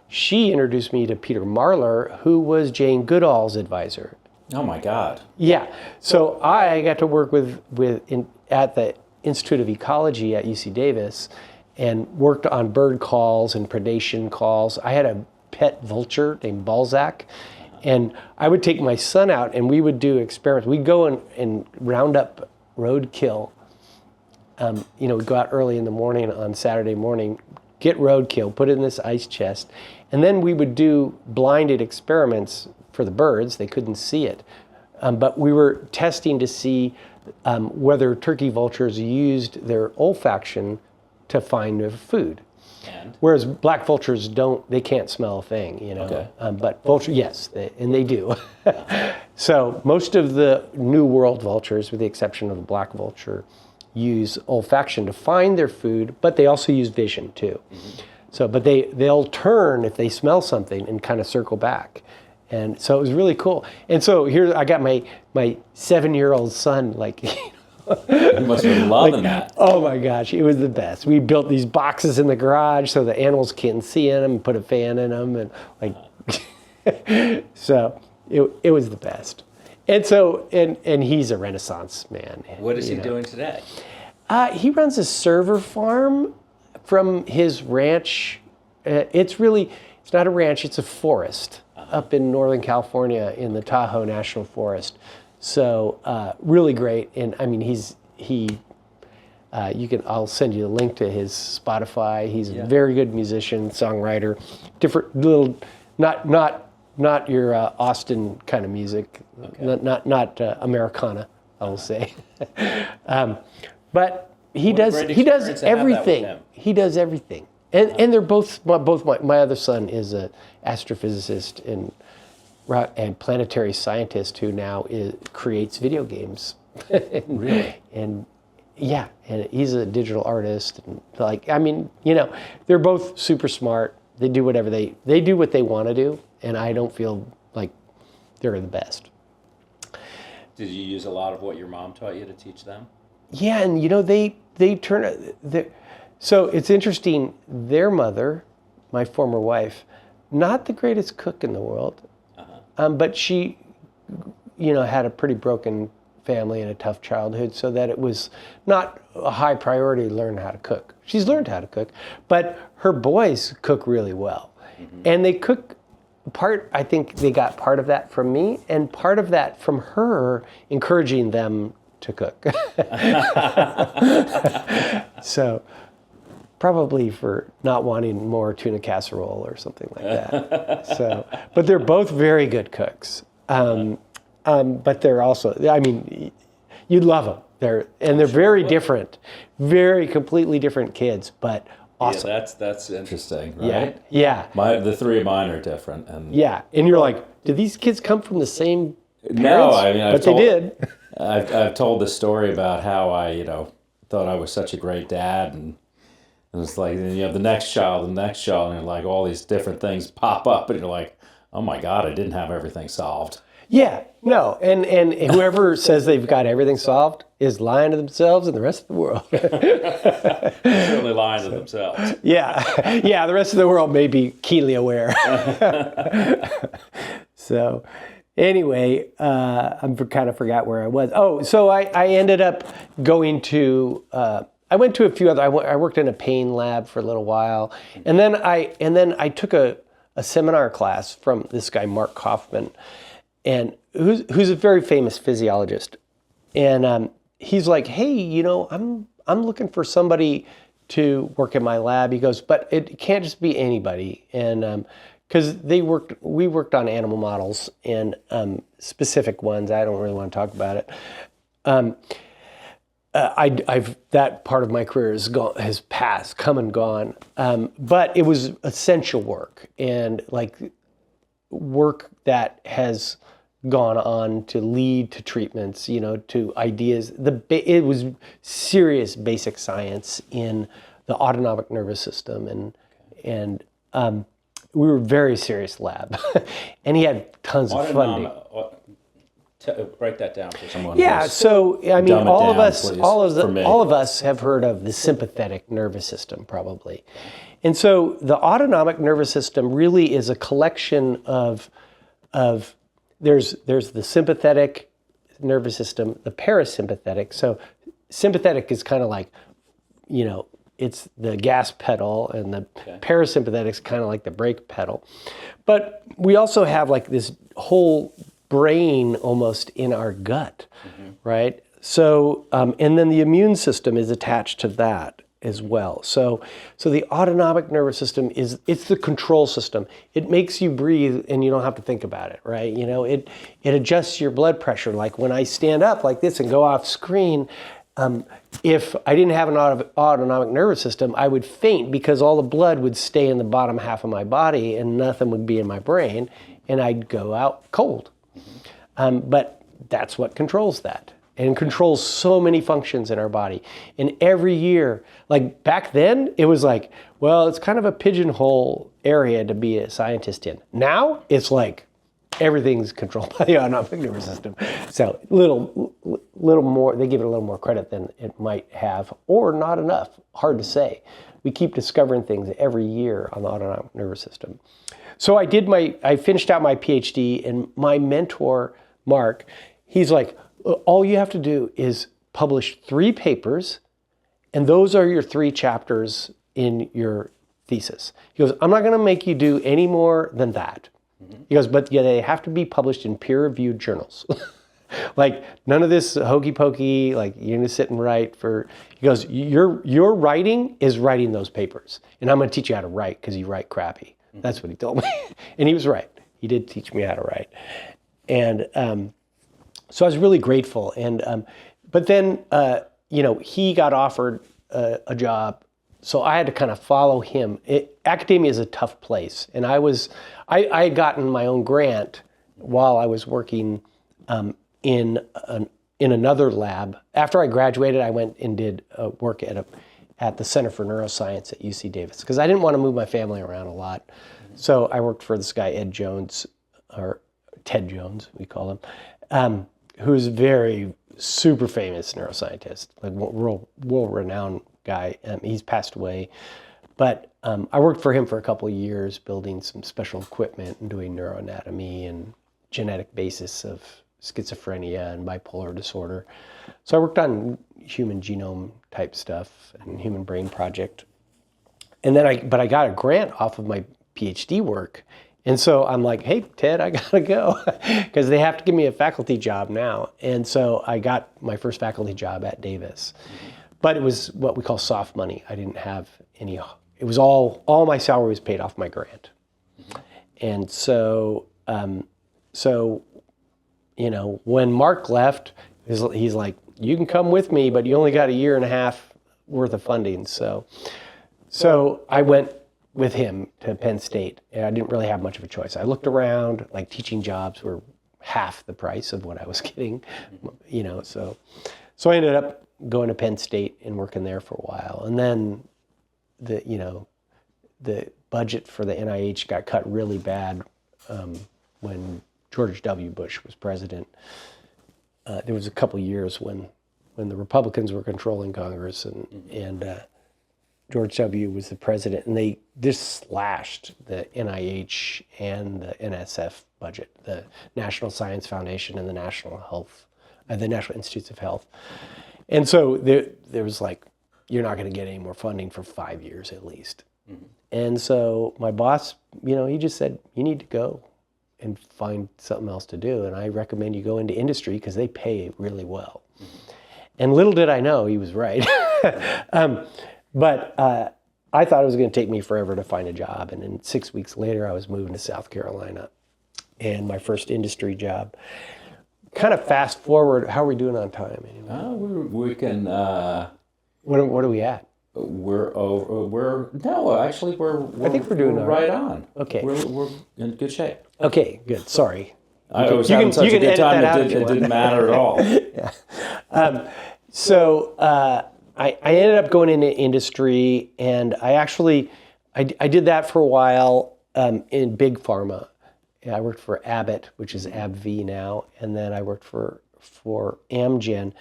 S2: she introduced me to Peter Marler, who was Jane Goodall's advisor.
S3: Oh my God.
S2: Yeah. So I got to work at the Institute of Ecology at UC Davis, and worked on bird calls and predation calls. I had a pet vulture named Balzac, and I would take my son out and we would do experiments. We'd go and round up roadkill. We'd go out early in the morning on Saturday morning, get roadkill, put it in this ice chest, and then we would do blinded experiments for the birds. They couldn't see it. But we were testing to see whether turkey vultures used their olfaction to find their food.
S3: And?
S2: Whereas black vultures they can't smell a thing,
S3: Okay.
S2: But vultures, yes, and they do. So most of the New World vultures, with the exception of the black vulture, use olfaction to find their food, but they also use vision too. Mm-hmm. So, but they'll turn if they smell something and kind of circle back. And so it was really cool. And so here I got my 7-year-old son, like,
S3: You must have been loving that.
S2: oh my gosh, it was the best. We built these boxes in the garage so the animals can't see in them, and put a fan in them, and like, so it was the best. And so, and he's a Renaissance man.
S3: What is he doing today?
S2: He runs a server farm from his ranch. It's not a ranch, it's a forest up in Northern California in the Tahoe National Forest. So really great. And I mean, I'll send you a link to his Spotify. He's a very good musician, songwriter, different little, not your Austin kind of music, not Americana, I will say. But he does everything. He does everything, and they're both my other son is an astrophysicist and planetary scientist who now creates video games.
S3: Really?
S2: And he's a digital artist, and they're both super smart. They do whatever they do what they want to do, and I don't feel like they're the best.
S3: Did you use a lot of what your mom taught you to teach them?
S2: Yeah, and they turn. So it's interesting. Their mother, my former wife, not the greatest cook in the world, but she, had a pretty broken family and a tough childhood, so that it was not a high priority to learn how to cook. She's learned how to cook, but her boys cook really well, and they cook. I think they got part of that from me, and part of that from her encouraging them to cook. So probably for not wanting more tuna casserole or something like that. So, but they're both very good cooks. But they're also, you'd love them. They're very different, very completely different kids, but awesome.
S3: Yeah, that's interesting, right?
S2: Yeah.
S3: The three of mine are different, and
S2: and you're like, did these kids come from the same parents?
S3: No,
S2: they did.
S3: I've told this story about how I, thought I was such a great dad, and it's like, you have the next child, and like all these different things pop up, and you're like, oh my God, I didn't have everything solved.
S2: Yeah, no, and whoever says they've got everything solved is lying to themselves and the rest of the world.
S3: Certainly lying to themselves.
S2: Yeah, the rest of the world may be keenly aware. So, anyway, I kind of forgot where I was. Oh, so I ended up going to. I went to a few other. I worked in a pain lab for a little while, and then I took a seminar class from this guy Mark Kaufman, and who's a very famous physiologist, and he's like, hey, I'm looking for somebody to work in my lab. He goes, but it can't just be anybody, and because we worked on animal models and specific ones. I don't really want to talk about it. I've that part of my career has passed, come and gone. But it was essential work, and like work that has gone on to lead to treatments, to ideas. It was serious basic science in the autonomic nervous system, and we were a very serious lab, and he had tons of funding.
S3: Break that down for someone.
S2: Yeah, so all of us have heard of the sympathetic nervous system, probably, and so the autonomic nervous system really is a collection of there's the sympathetic nervous system, the parasympathetic. So sympathetic is kind of like, it's the gas pedal, and the parasympathetic is kind of like the brake pedal, but we also have like this whole brain almost in our gut, right? And then the immune system is attached to that as well. So the autonomic nervous system it's the control system. It makes you breathe and you don't have to think about it, right? You know, it adjusts your blood pressure. Like when I stand up like this and go off screen, if I didn't have an autonomic nervous system, I would faint because all the blood would stay in the bottom half of my body and nothing would be in my brain, and I'd go out cold. But that's what controls that. And controls so many functions in our body. And every year, like back then, it was like, well, it's kind of a pigeonhole area to be a scientist in. Now, it's like everything's controlled by the autonomic nervous system. So little more, they give it a little more credit than it might have, or not enough. Hard to say. We keep discovering things every year on the autonomic nervous system. So I finished out my PhD, and my mentor, Mark, he's like, all you have to do is publish 3 papers, and those are your 3 chapters in your thesis. He goes, I'm not going to make you do any more than that. He goes, but yeah, they have to be published in peer-reviewed journals. Like none of this hokey pokey, like you're going to sit and write for, he goes, your writing is writing those papers, and I'm going to teach you how to write because you write crappy. That's what he told me. And he was right. He did teach me how to write. And so I was really grateful. And but then, he got offered a job, so I had to kind of follow him. Academia is a tough place, and I had gotten my own grant while I was working in another lab. After I graduated, I went and did work at the Center for Neuroscience at UC Davis because I didn't want to move my family around a lot. So I worked for this guy Ed Jones, or Ted Jones, we call him. Who's very super famous neuroscientist, like world-renowned guy. He's passed away, but I worked for him for a couple of years, building some special equipment and doing neuroanatomy and genetic basis of schizophrenia and bipolar disorder. So I worked on human genome type stuff and Human Brain Project, and then I got a grant off of my PhD work. And so I'm like, hey, Ted, I gotta go because they have to give me a faculty job now. And so I got my first faculty job at Davis. But it was what we call soft money. I didn't have any, it was all my salary was paid off my grant. And so, when Mark left, he's like, you can come with me, but you only got 1.5 years worth of funding. So I went with him to Penn State. And I didn't really have much of a choice. I looked around, like teaching jobs were half the price of what I was getting, so I ended up going to Penn State and working there for a while. And then the budget for the NIH got cut really bad when George W. Bush was president. There was a couple years when the Republicans were controlling Congress and George W. was the president, and they just slashed the NIH and the NSF budget, the National Science Foundation and the National Institutes of Health. And so there was like, you're not going to get any more funding for 5 years at least. And so my boss, he just said, you need to go and find something else to do, and I recommend you go into industry because they pay really well. And little did I know he was right. But I thought it was going to take me forever to find a job. And then 6 weeks later, I was moving to South Carolina. And my first industry job. Kind of fast forward, how are we doing on time anyway?
S3: We can...
S2: What are we at?
S3: We're over. I think
S2: we're doing
S3: right on.
S2: Okay.
S3: We're in good shape.
S2: Okay, good. Sorry.
S3: I was having such a good time, it didn't matter at all.
S2: Yeah. I ended up going into industry, and I did that for a while in big pharma. I worked for Abbott, which is AbbVie now, and then I worked for Amgen.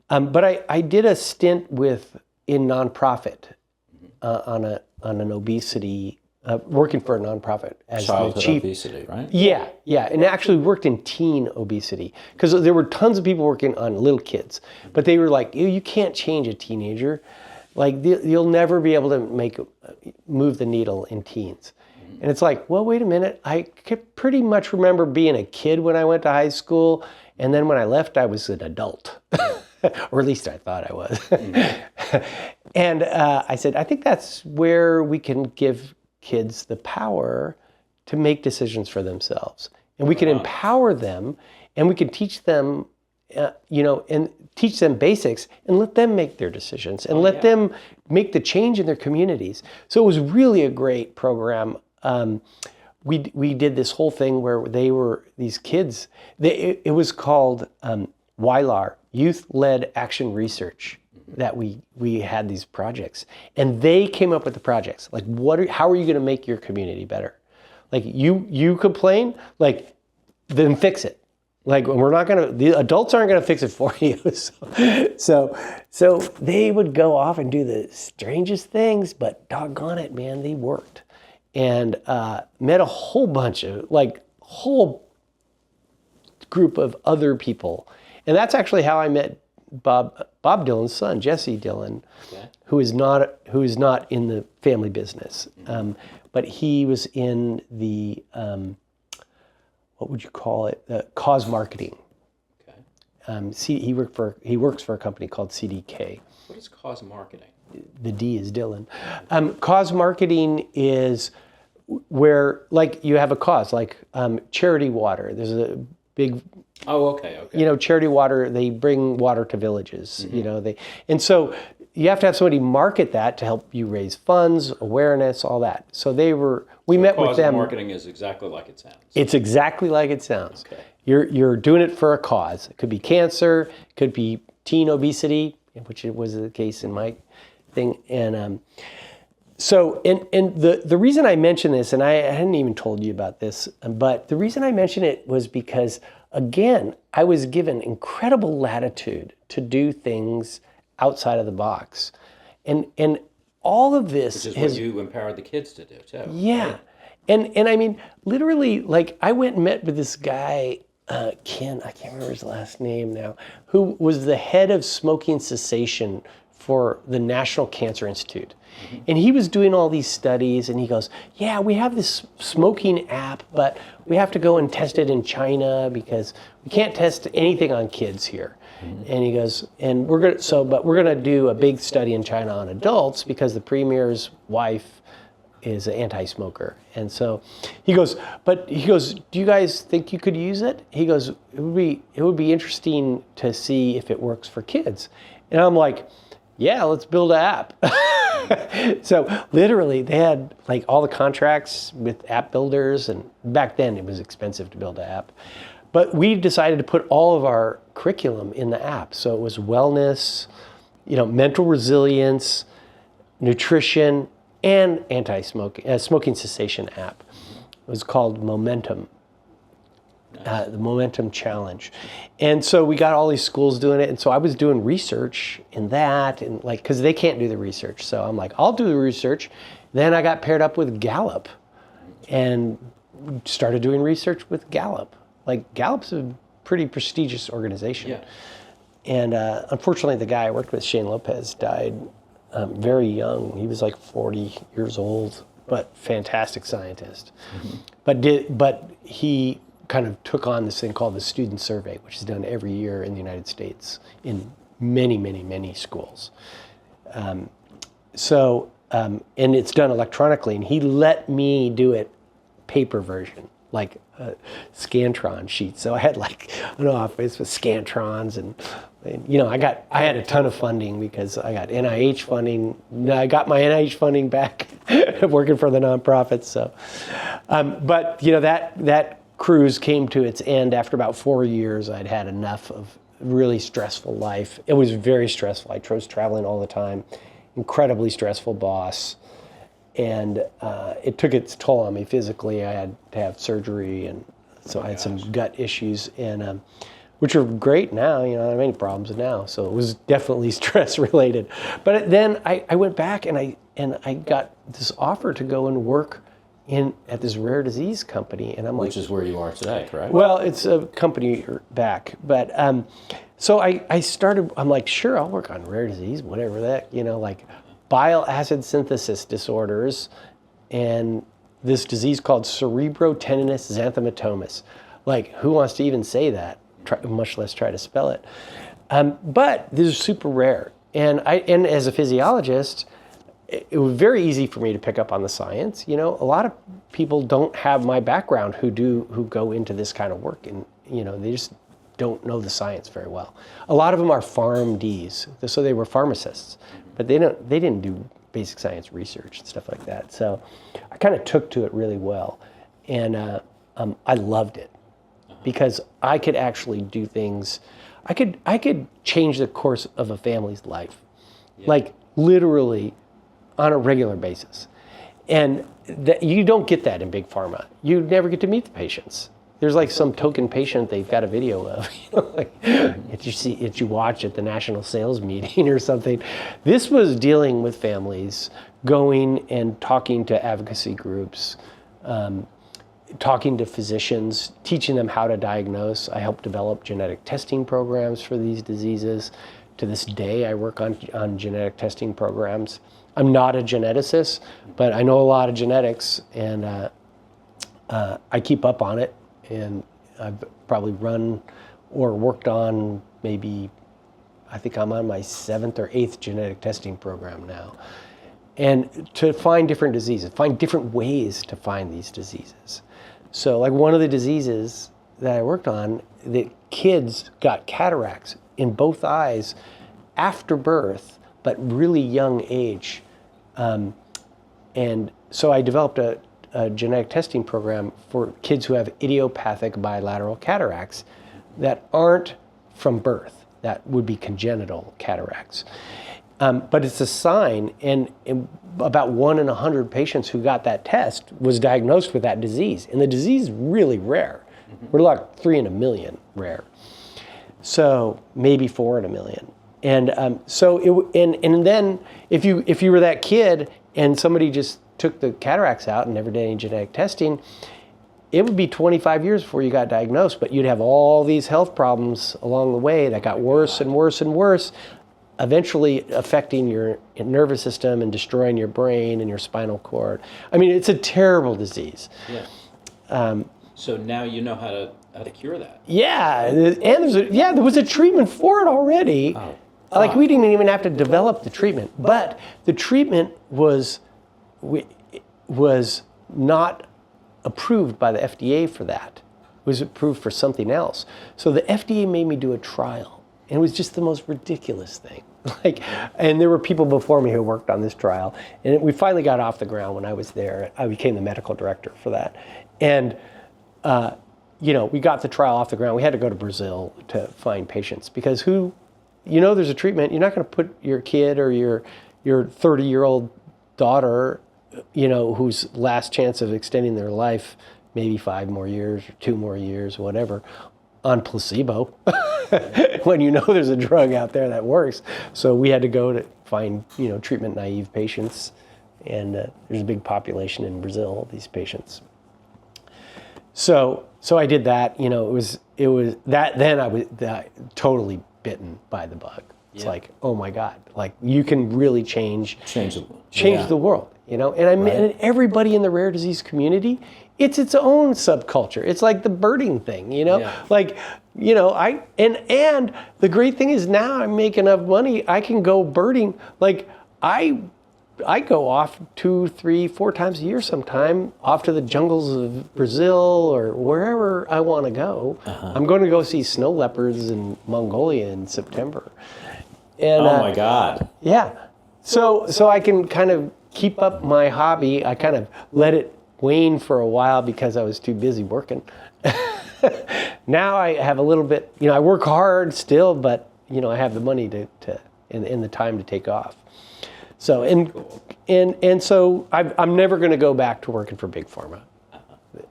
S2: But I did a stint in nonprofit on an obesity, working for a nonprofit as
S3: childhood
S2: the chief.
S3: Obesity, right?
S2: Yeah, and actually worked in teen obesity because there were tons of people working on little kids, but they were like, you can't change a teenager, like you'll never be able to move the needle in teens. And it's like, well, wait a minute, I could pretty much remember being a kid when I went to high school, and then when I left, I was an adult. or at least I thought I was. And I said, I think that's where we can give kids the power to make decisions for themselves. And we can empower them, and we can teach them, and teach them basics, and let them make their decisions, and let them make the change in their communities. So it was really a great program. We did this whole thing where these kids, it was called YLAR, Youth-Led Action Research, that we had these projects. And they came up with the projects. Like, how are you going to make your community better? Like, you complain, like, then fix it. Like, the adults aren't going to fix it for you. So they would go off and do the strangest things, but doggone it, man, they worked. And met a whole group of other people. And that's actually how I met Bob Dylan's son, Jesse Dillon, who is not in the family business. But he was in the, what would you call it, the cause marketing. He works for a company called CDK.
S3: What is cause marketing?
S2: The D is Dylan. Cause marketing is where, like, you have a cause, like charity water. There's a big, charity water. They bring water to villages. And so you have to have somebody market that to help you raise funds, awareness, all that. So we met with them.
S3: Cause marketing is exactly like it sounds.
S2: It's exactly like it sounds.
S3: Okay.
S2: You're doing it for a cause. It could be cancer, it could be teen obesity, which it was the case in my thing. And so the reason I mention this, and I hadn't even told you about this, but the reason I mention it was because, again, I was given incredible latitude to do things outside of the box. And all of this
S3: Which is what you empowered the kids to do, too.
S2: Yeah.
S3: Right?
S2: And I mean, literally, like, I went and met with this guy, Ken, I can't remember his last name now, who was the head of smoking cessation for the National Cancer Institute. And he was doing all these studies, and he goes, yeah, we have this smoking app, but we have to go and test it in China because we can't test anything on kids here. And he goes, but we're gonna do a big study in China on adults because the premier's wife is an anti-smoker. And so he goes, do you guys think you could use it? He goes, it would be interesting to see if it works for kids. And I'm like, yeah, let's build an app. So literally they had like all the contracts with app builders, and back then it was expensive to build an app. But we decided to put all of our curriculum in the app. So it was wellness, mental resilience, nutrition, and anti-smoking, smoking cessation app. It was called Momentum. The Momentum Challenge. And so we got all these schools doing it. And so I was doing research in that, and like, because they can't do the research. So I'm like, I'll do the research. Then I got paired up with Gallup and started doing research with Gallup. Like, Gallup's a pretty prestigious organization.
S3: Yeah.
S2: And unfortunately, the guy I worked with, Shane Lopez, died very young. He was like 40 years old, but fantastic scientist. But he kind of took on this thing called the Student Survey, which is done every year in the United States in many, many, many schools. And it's done electronically, and he let me do it paper version, like Scantron sheets. So I had like an office with Scantrons, and I had a ton of funding because I got NIH funding. I got my NIH funding back working for the nonprofits. So, but that cruise came to its end after about 4 years. I'd had enough of really stressful life. It was very stressful. I was traveling all the time, incredibly stressful boss. And it took its toll on me physically. I had to have surgery, and so I had some gut issues, and which are great now. I don't have any problems now. So it was definitely stress related. But then I went back and I got this offer to go and work at this rare disease company, and I'm like,
S3: which is where you are today, correct?
S2: Well, it's a company back, but so I started. I'm like, sure, I'll work on rare disease, whatever that, like bile acid synthesis disorders, and this disease called cerebrotendinous xanthomatosis. Like, who wants to even say that? Much less try to spell it. But this is super rare. And as a physiologist, it was very easy for me to pick up on the science. A lot of people don't have my background who go into this kind of work, and they just don't know the science very well. A lot of them are PharmDs, so they were pharmacists, but they didn't do basic science research and stuff like that. So I kind of took to it really well, and I loved it because I could actually do things. I could change the course of a family's life, like literally on a regular basis. And you don't get that in big pharma. You never get to meet the patients. There's like some token patient they've got a video of, that you watch at the national sales meeting or something. This was dealing with families, going and talking to advocacy groups, talking to physicians, teaching them how to diagnose. I helped develop genetic testing programs for these diseases. To this day, I work on genetic testing programs. I'm not a geneticist, but I know a lot of genetics, and I keep up on it. And I've probably run or worked on I think I'm on my 7th or 8th genetic testing program now. And to find different diseases, find different ways to find these diseases. So like one of the diseases that I worked on, the kids got cataracts in both eyes after birth, but really young age. And so I developed a genetic testing program for kids who have idiopathic bilateral cataracts that aren't from birth. That would be congenital cataracts. But it's a sign, and about 1 in 100 patients who got that test was diagnosed with that disease. And the disease is really rare. We're like 3 in a million rare. So maybe 4 in a million. And and then if you were that kid and somebody just took the cataracts out and never did any genetic testing, it would be 25 years before you got diagnosed, but you'd have all these health problems along the way that got worse and worse and worse, eventually affecting your nervous system and destroying your brain and your spinal cord. I mean, it's a terrible disease.
S3: Yeah. So now you know how to cure that.
S2: Yeah, and there was a treatment for it already.
S3: Oh.
S2: Like we didn't even have to develop the treatment, but the treatment was not approved by the FDA for that. It was approved for something else. So the FDA made me do a trial, and it was just the most ridiculous thing. And there were people before me who worked on this trial, and we finally got off the ground when I was there. I became the medical director for that, and we got the trial off the ground. We had to go to Brazil to find patients because there's a treatment. You're not going to put your kid or your 30-year-old daughter, whose last chance of extending their life, maybe 5 more years or 2 more years, whatever, on placebo when there's a drug out there that works. So we had to go to find, treatment-naive patients, and there's a big population in Brazil of these patients. So I did that. It was that. Then I was totally bitten by the bug. It's like, oh my God, like you can really change the world, and everybody in the rare disease community, it's its own subculture. It's like the birding thing, like, and the great thing is now I'm making enough money, I can go birding. Like I go off 2, 3, 4 times a year sometime, off to the jungles of Brazil or wherever I want to go. I'm going to go see snow leopards in Mongolia in September. And,
S3: oh my God.
S2: Yeah. So I can kind of keep up my hobby. I kind of let it wane for a while because I was too busy working. Now I have a little bit, I work hard still, but I have the money and the time to take off. So and so I'm never going to go back to working for big pharma.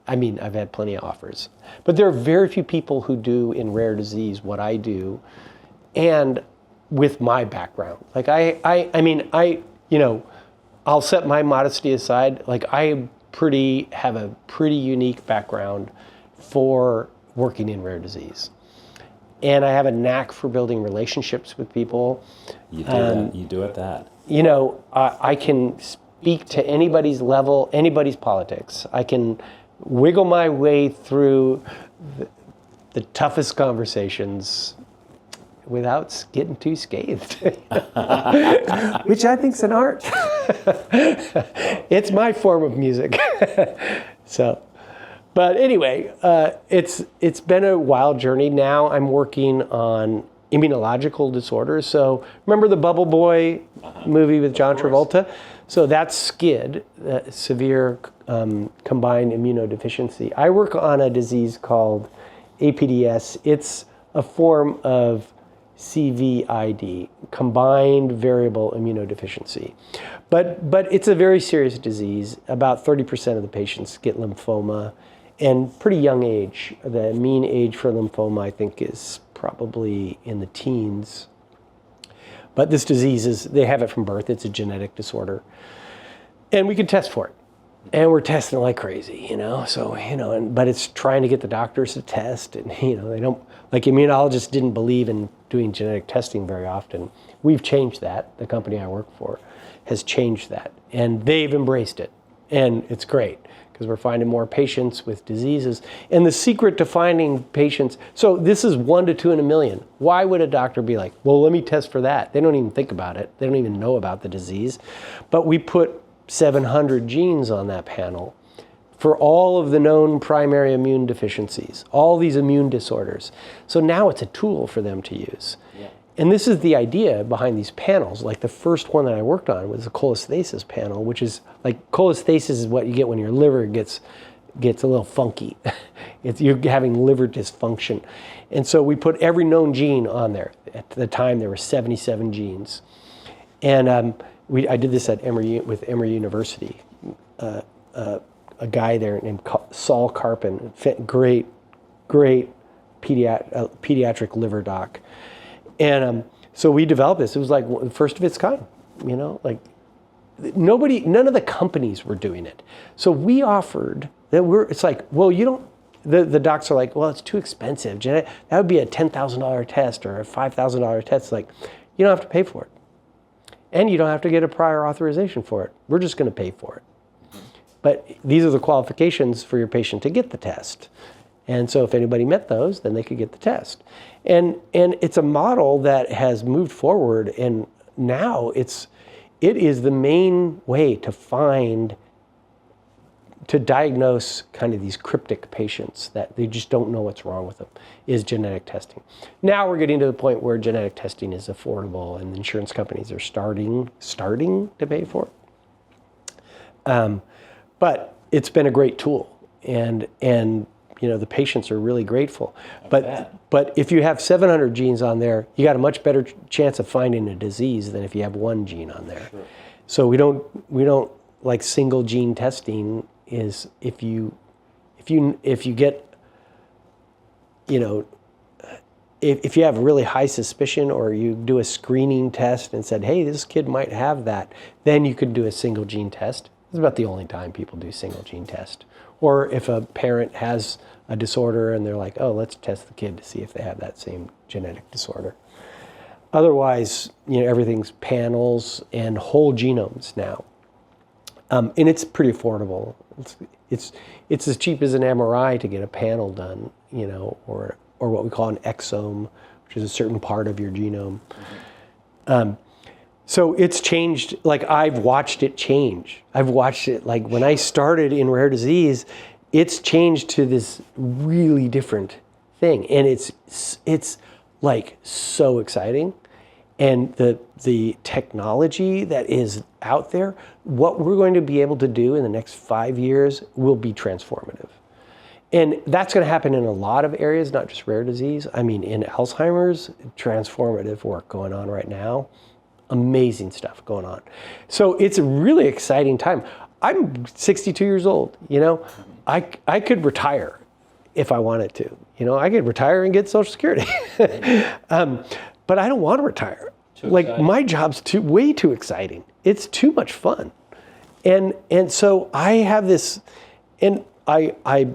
S2: I mean, I've had plenty of offers, but there are very few people who do in rare disease what I do, and with my background. Like I'll set my modesty aside. Like I have a pretty unique background for working in rare disease. And I have a knack for building relationships with people.
S3: You do that. You do it that.
S2: I can speak to anybody's level, anybody's politics. I can wiggle my way through the toughest conversations without getting too scathed, which I think's an art. It's my form of music. So, but anyway, it's been a wild journey. Now I'm working on immunological disorders. So remember the Bubble Boy movie with John Travolta? So that's SCID, severe combined immunodeficiency. I work on a disease called APDS. It's a form of CVID, combined variable immunodeficiency. But it's a very serious disease. About 30% of the patients get lymphoma, and pretty young age. The mean age for lymphoma, I think, is probably in the teens. But this disease they have it from birth. It's a genetic disorder. And we can test for it. And we're testing like crazy, So, but it's trying to get the doctors to test. And, they don't, like immunologists didn't believe in doing genetic testing very often. We've changed that. The company I work for has changed that. And they've embraced it. And it's great because we're finding more patients with diseases. And the secret to finding patients, so this is 1 to 2 in a million. Why would a doctor be like, well, let me test for that? They don't even think about it. They don't even know about the disease. But we put 700 genes on that panel for all of the known primary immune deficiencies, all these immune disorders. So now it's a tool for them to use. Yeah. And this is the idea behind these panels. Like the first one that I worked on was a cholestasis panel, which is like cholestasis is what you get when your liver gets a little funky. You're having liver dysfunction. And so we put every known gene on there. At the time, there were 77 genes. And I did this at with Emory University. A guy there named Saul Carpin, great pediatric liver doc. And so we developed this. It was like the first of its kind, like none of the companies were doing it. So we offered that it's like, well, the docs are like, well, it's too expensive. That would be a $10,000 test or a $5,000 test. Like, you don't have to pay for it. And you don't have to get a prior authorization for it. We're just going to pay for it. But these are the qualifications for your patient to get the test. And so if anybody met those, then they could get the test. And it's a model that has moved forward, and now it is the main way to diagnose kind of these cryptic patients that they just don't know what's wrong with them, is genetic testing. Now we're getting to the point where genetic testing is affordable and insurance companies are starting to pay for it. But it's been a great tool, and the patients are really grateful. But if you have 700 genes on there, you got a much better chance of finding a disease than if you have one gene on there. Sure. So we don't like single gene testing is if you get if you have a really high suspicion, or you do a screening test and said, hey, this kid might have that, then you could do a single gene test. It's about the only time people do single gene test. Or if a parent has a disorder and they're like, oh, let's test the kid to see if they have that same genetic disorder. Otherwise, everything's panels and whole genomes now. And it's pretty affordable. It's as cheap as an MRI to get a panel done, or what we call an exome, which is a certain part of your genome. So it's changed, like I've watched it change. I've watched it, like when I started in rare disease, it's changed to this really different thing. And it's like so exciting. And the technology that is out there, what we're going to be able to do in the next 5 years will be transformative. And that's going to happen in a lot of areas, not just rare disease. I mean, in Alzheimer's, transformative work going on right now. Amazing stuff going on. So it's a really exciting time. I'm 62 years old, I could retire if I wanted to. I could retire and get Social Security. But I don't want to retire. My job's way too exciting. It's too much fun. And so I have this, and I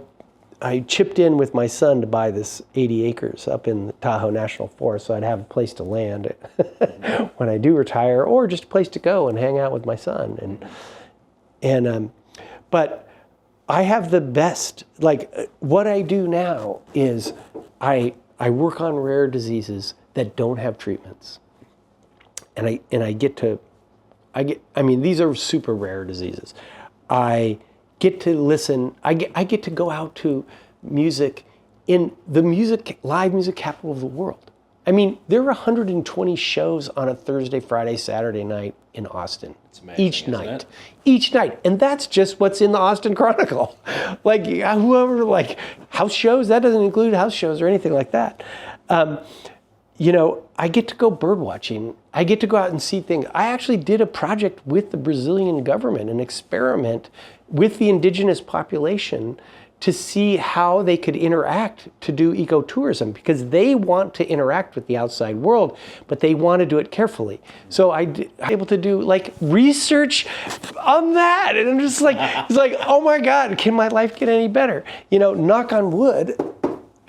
S2: chipped in with my son to buy this 80 acres up in the Tahoe National Forest, so I'd have a place to land when I do retire, or just a place to go and hang out with my son. But I have the best, what I do now is I work on rare diseases that don't have treatments. And I mean, these are super rare diseases. I get to listen, I get to go out to music in the live music capital of the world. I mean, there are 120 shows on a Thursday, Friday, Saturday night in Austin.
S3: It's amazing,
S2: each
S3: isn't
S2: night.
S3: it?
S2: Each night. And that's just what's in the Austin Chronicle. Like, whoever, like, house shows, that doesn't include house shows or anything like that. You know, I get to go bird watching. I get to go out and see things. I actually did a project with the Brazilian government, an experiment with the indigenous population to see how they could interact to do ecotourism, because they want to interact with the outside world, but they want to do it carefully. So I'm able to do like research on that. And I'm just like, it's like, oh my God, can my life get any better? You know, knock on wood.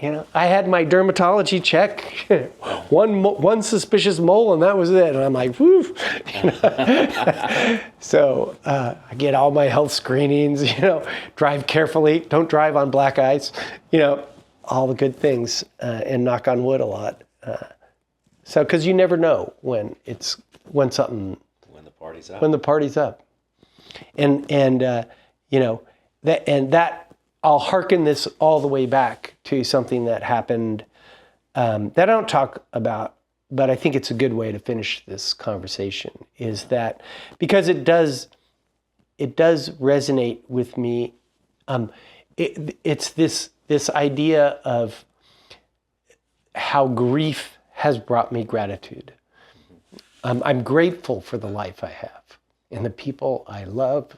S2: You know, I had my dermatology check, one suspicious mole, and that was it. And I'm like, whew. You know? So I get all my health screenings. You know, drive carefully, don't drive on black ice. You know, all the good things, and knock on wood a lot. So, because you never know when the party's up, and you know that. I'll hearken this all the way back to something that happened that I don't talk about, but I think it's a good way to finish this conversation, is that because it does resonate with me. It's this idea of how grief has brought me gratitude. I'm grateful for the life I have and the people I love.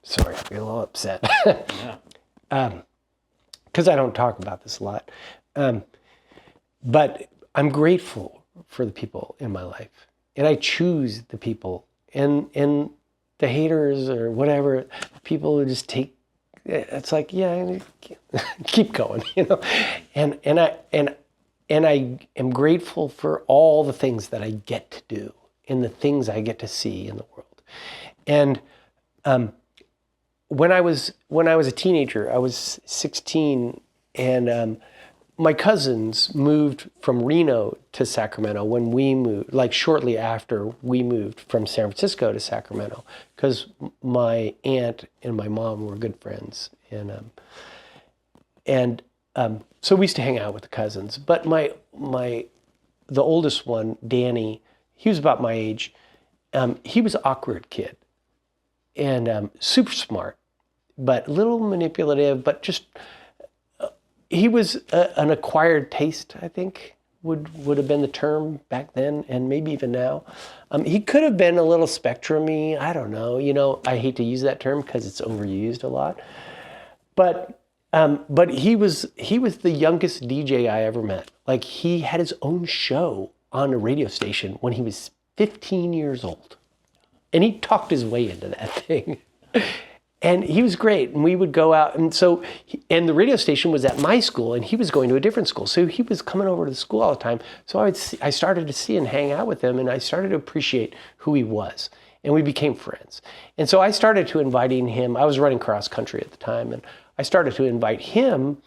S2: Sorry, I feel a little upset.
S3: Yeah.
S2: Because I don't talk about this a lot. But I'm grateful for the people in my life. And I choose the people. And the haters or whatever, people who just take, it's like, yeah, keep going, you know. And I am grateful for all the things that I get to do and the things I get to see in the world. And when I was a teenager, I was 16, and my cousins moved from Reno to Sacramento when we moved, like shortly after we moved from San Francisco to Sacramento, because my aunt and my mom were good friends, and so we used to hang out with the cousins. But the oldest one, Danny, he was about my age. He was an awkward kid, and super smart, but a little manipulative, but just, he was an acquired taste, I think, would have been the term back then, and maybe even now. He could have been a little spectrum-y, I don't know. You know, I hate to use that term because it's overused a lot. But he was the youngest DJ I ever met. Like, he had his own show on a radio station when he was 15 years old. And he talked his way into that thing. And he was great. And we would go out. And so, and the radio station was at my school, and he was going to a different school. So he was coming over to the school all the time. So I started to see and hang out with him, and I started to appreciate who he was. And we became friends. And so I started to inviting him. I was running cross country at the time, and I started to invite him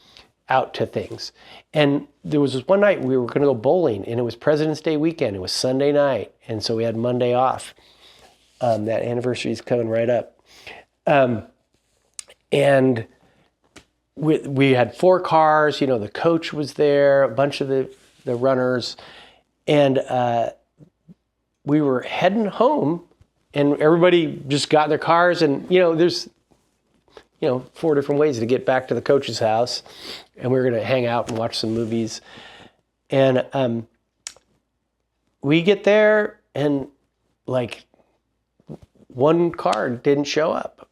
S2: out to things. And there was this one night we were going to go bowling, and it was President's Day weekend. It was Sunday night. And so we had Monday off. That anniversary is coming right up. And we had 4 cars, you know, the coach was there, a bunch of the runners, and we were heading home, and everybody just got in their cars, and, you know, there's, 4 different ways to get back to the coach's house, and we were going to hang out and watch some movies. And we get there, and, like, one car didn't show up.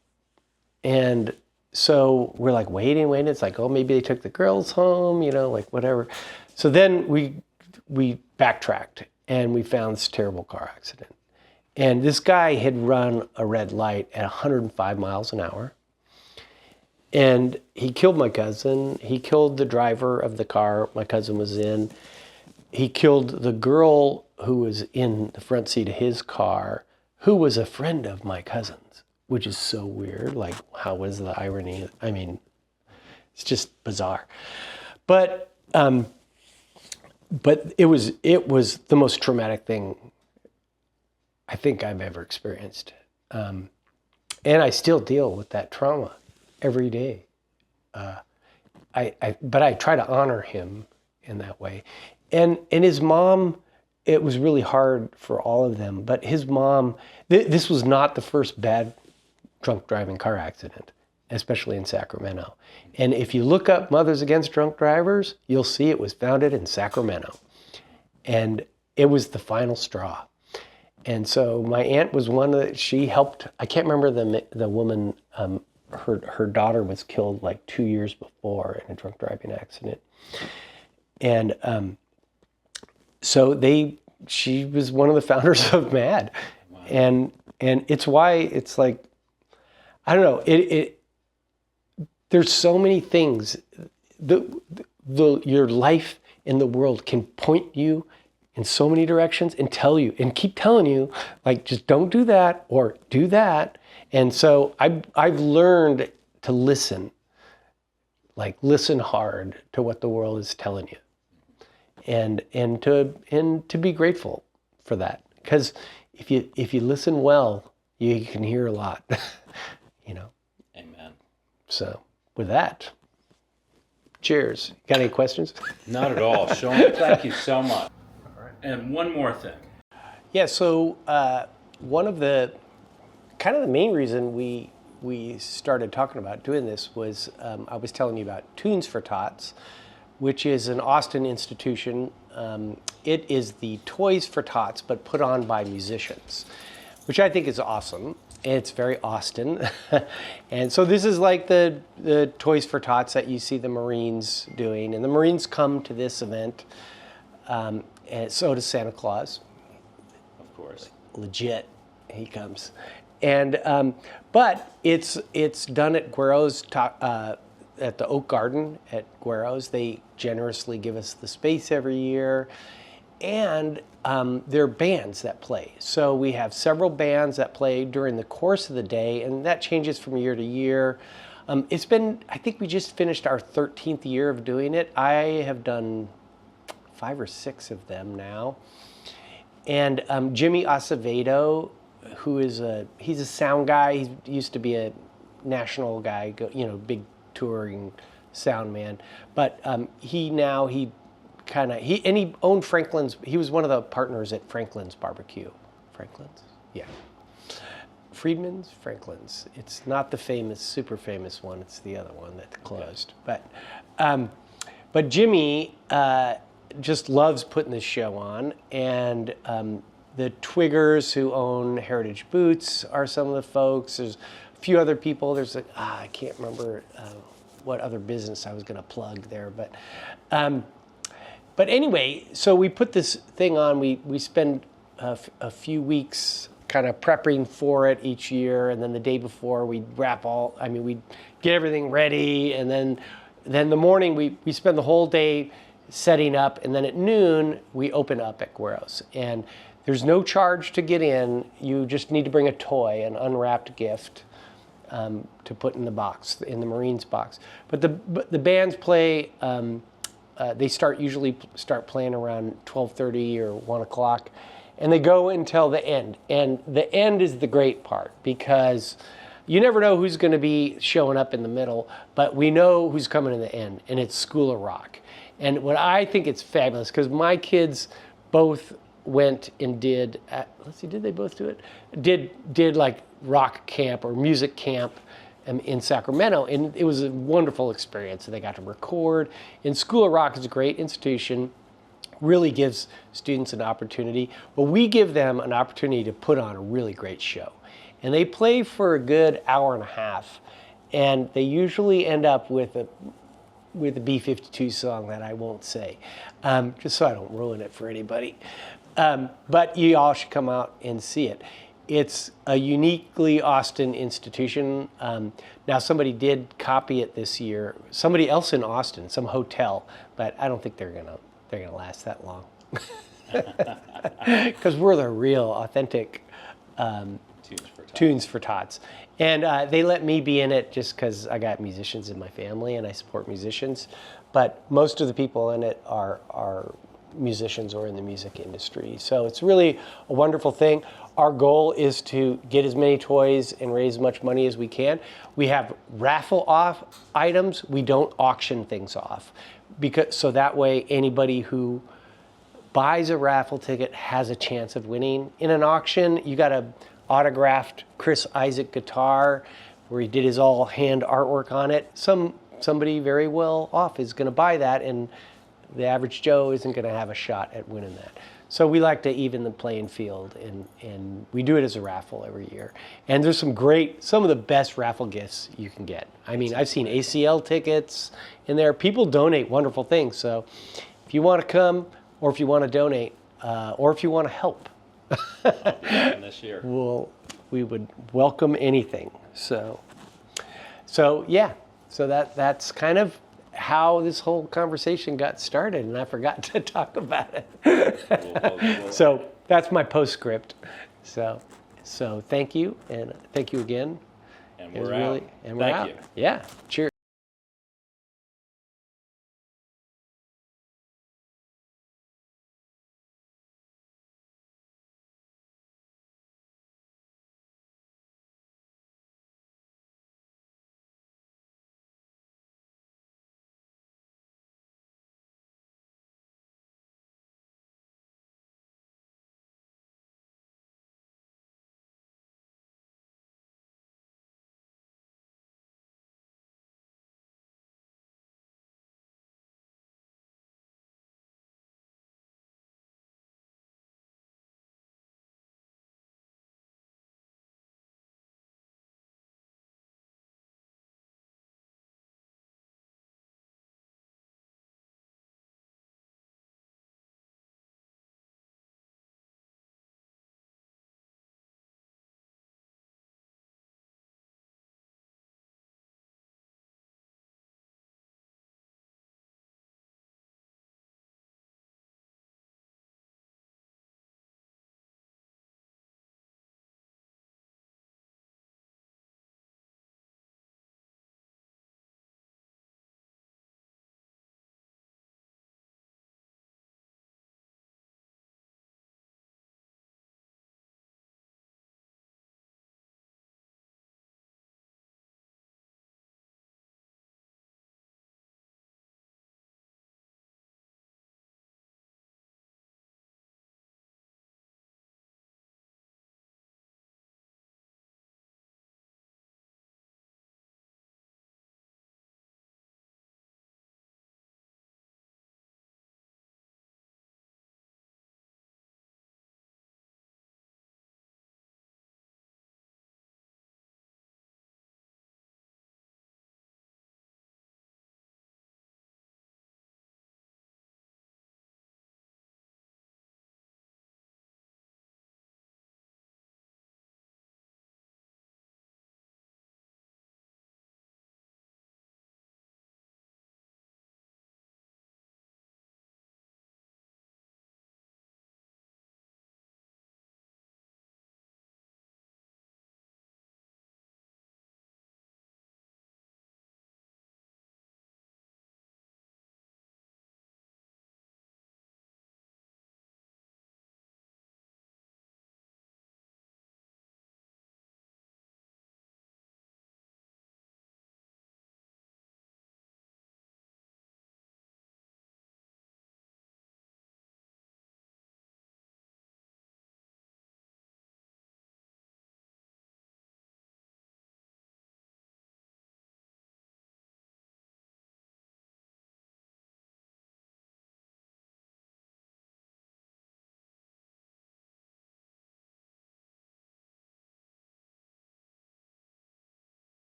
S2: And so we're like waiting. It's like, oh, maybe they took the girls home, like whatever. So then we backtracked and we found this terrible car accident. And this guy had run a red light at 105 miles an hour. And he killed my cousin. He killed the driver of the car my cousin was in. He killed the girl who was in the front seat of his car, who was a friend of my cousin's, which is so weird. Like, how was the irony? I mean, it's just bizarre. But but it was the most traumatic thing I think I've ever experienced. And I still deal with that trauma every day. But I try to honor him in that way. And his mom, it was really hard for all of them, but his mom, this was not the first bad drunk driving car accident, especially in Sacramento. And if you look up Mothers Against Drunk Drivers, you'll see it was founded in Sacramento. And it was the final straw. And so my aunt was one that she helped. I can't remember the woman, her daughter was killed like 2 years before in a drunk driving accident. And so she was one of the founders of MAD. Wow. And it's why it's like, I don't know, there's so many things. Your life in the world can point you in so many directions and tell you and keep telling you, like, just don't do that or do that. And so I've learned to listen, like listen hard to what the world is telling you, and to be grateful for that. Because if you listen well, you can hear a lot, you know.
S3: Amen.
S2: So with that, cheers. Got any questions?
S3: Not at all. Shawn, thank you so much. And one more thing.
S2: Yeah, so one of the, kind of the main reason we started talking about doing this was, I was telling you about Tunes for Tots, which is an Austin institution. It is the Toys for Tots, but put on by musicians, which I think is awesome. It's very Austin. And so this is like the Toys for Tots that you see the Marines doing. And the Marines come to this event, and so does Santa Claus.
S3: Of course.
S2: Legit, he comes. And but it's done at Guero's, at the Oak Garden at Guero's. They generously give us the space every year. And there are bands that play. So we have several bands that play during the course of the day, and that changes from year to year. It's been, I think we just finished our 13th year of doing it. I have done 5 or 6 of them now. And Jimmy Acevedo, he's a sound guy. He used to be a national guy, big touring sound man. But he owned Franklin's. He was one of the partners at Franklin's Barbecue. Franklin's? Yeah. Friedman's? Franklin's. It's not the super famous one. It's the other one that closed. Okay. But Jimmy just loves putting this show on. And the Twiggers, who own Heritage Boots, are some of the folks. There's a few other people. There's I can't remember what other business I was going to plug there. But anyway, so we put this thing on. We spend a few weeks kind of prepping for it each year, and then the day before we'd we'd get everything ready, and then the morning we spend the whole day setting up, and then at noon we open up at Guero's. And there's no charge to get in. You just need to bring a toy, an unwrapped gift, to put in the box, in the Marines box. But the bands play. They usually start playing around 12:30 or 1 o'clock, and they go until the end. And the end is the great part, because you never know who's going to be showing up in the middle, but we know who's coming in the end, and it's School of Rock. And what I think it's fabulous, because my kids both went and did, did they both do it? Did like rock camp or music camp in Sacramento, and it was a wonderful experience. They got to record. And School of Rock is a great institution, really gives students an opportunity, but we give them an opportunity to put on a really great show. And they play for a good hour and a half, and they usually end up with a B-52 song that I won't say, just so I don't ruin it for anybody. But you all should come out and see it. It's a uniquely Austin institution. Now somebody did copy it this year. Somebody else in Austin, some hotel, but I don't think they're gonna last that long, because we're the real authentic Tunes for Tots. And they let me be in it just because I got musicians in my family and I support musicians. But most of the people in it are musicians or in the music industry. So it's really a wonderful thing. Our goal is to get as many toys and raise as much money as we can. We have raffle off items. We don't auction things off, so that way anybody who buys a raffle ticket has a chance of winning. In an auction, you got a autographed Chris Isaak guitar where he did his all hand artwork on it. Somebody very well off is going to buy that, and the average Joe isn't going to have a shot at winning that. So we like to even the playing field, and we do it as a raffle every year. And there's some of the best raffle gifts you can get. I mean, I've seen ACL tickets in there. People donate wonderful things. So if you want to come, or if you want to donate, or if you want to help,
S3: This year.
S2: we would welcome anything. So yeah. So that's kind of how this whole conversation got started, and I forgot to talk about it. So that's my postscript. So thank you, and thank you again.
S3: And we're out.
S2: And we're out.
S3: Thank you.
S2: Yeah. Cheers.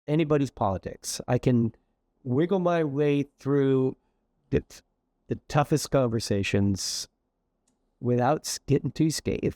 S4: anybody's politics. I can wiggle my way through the toughest conversations without getting too scathed.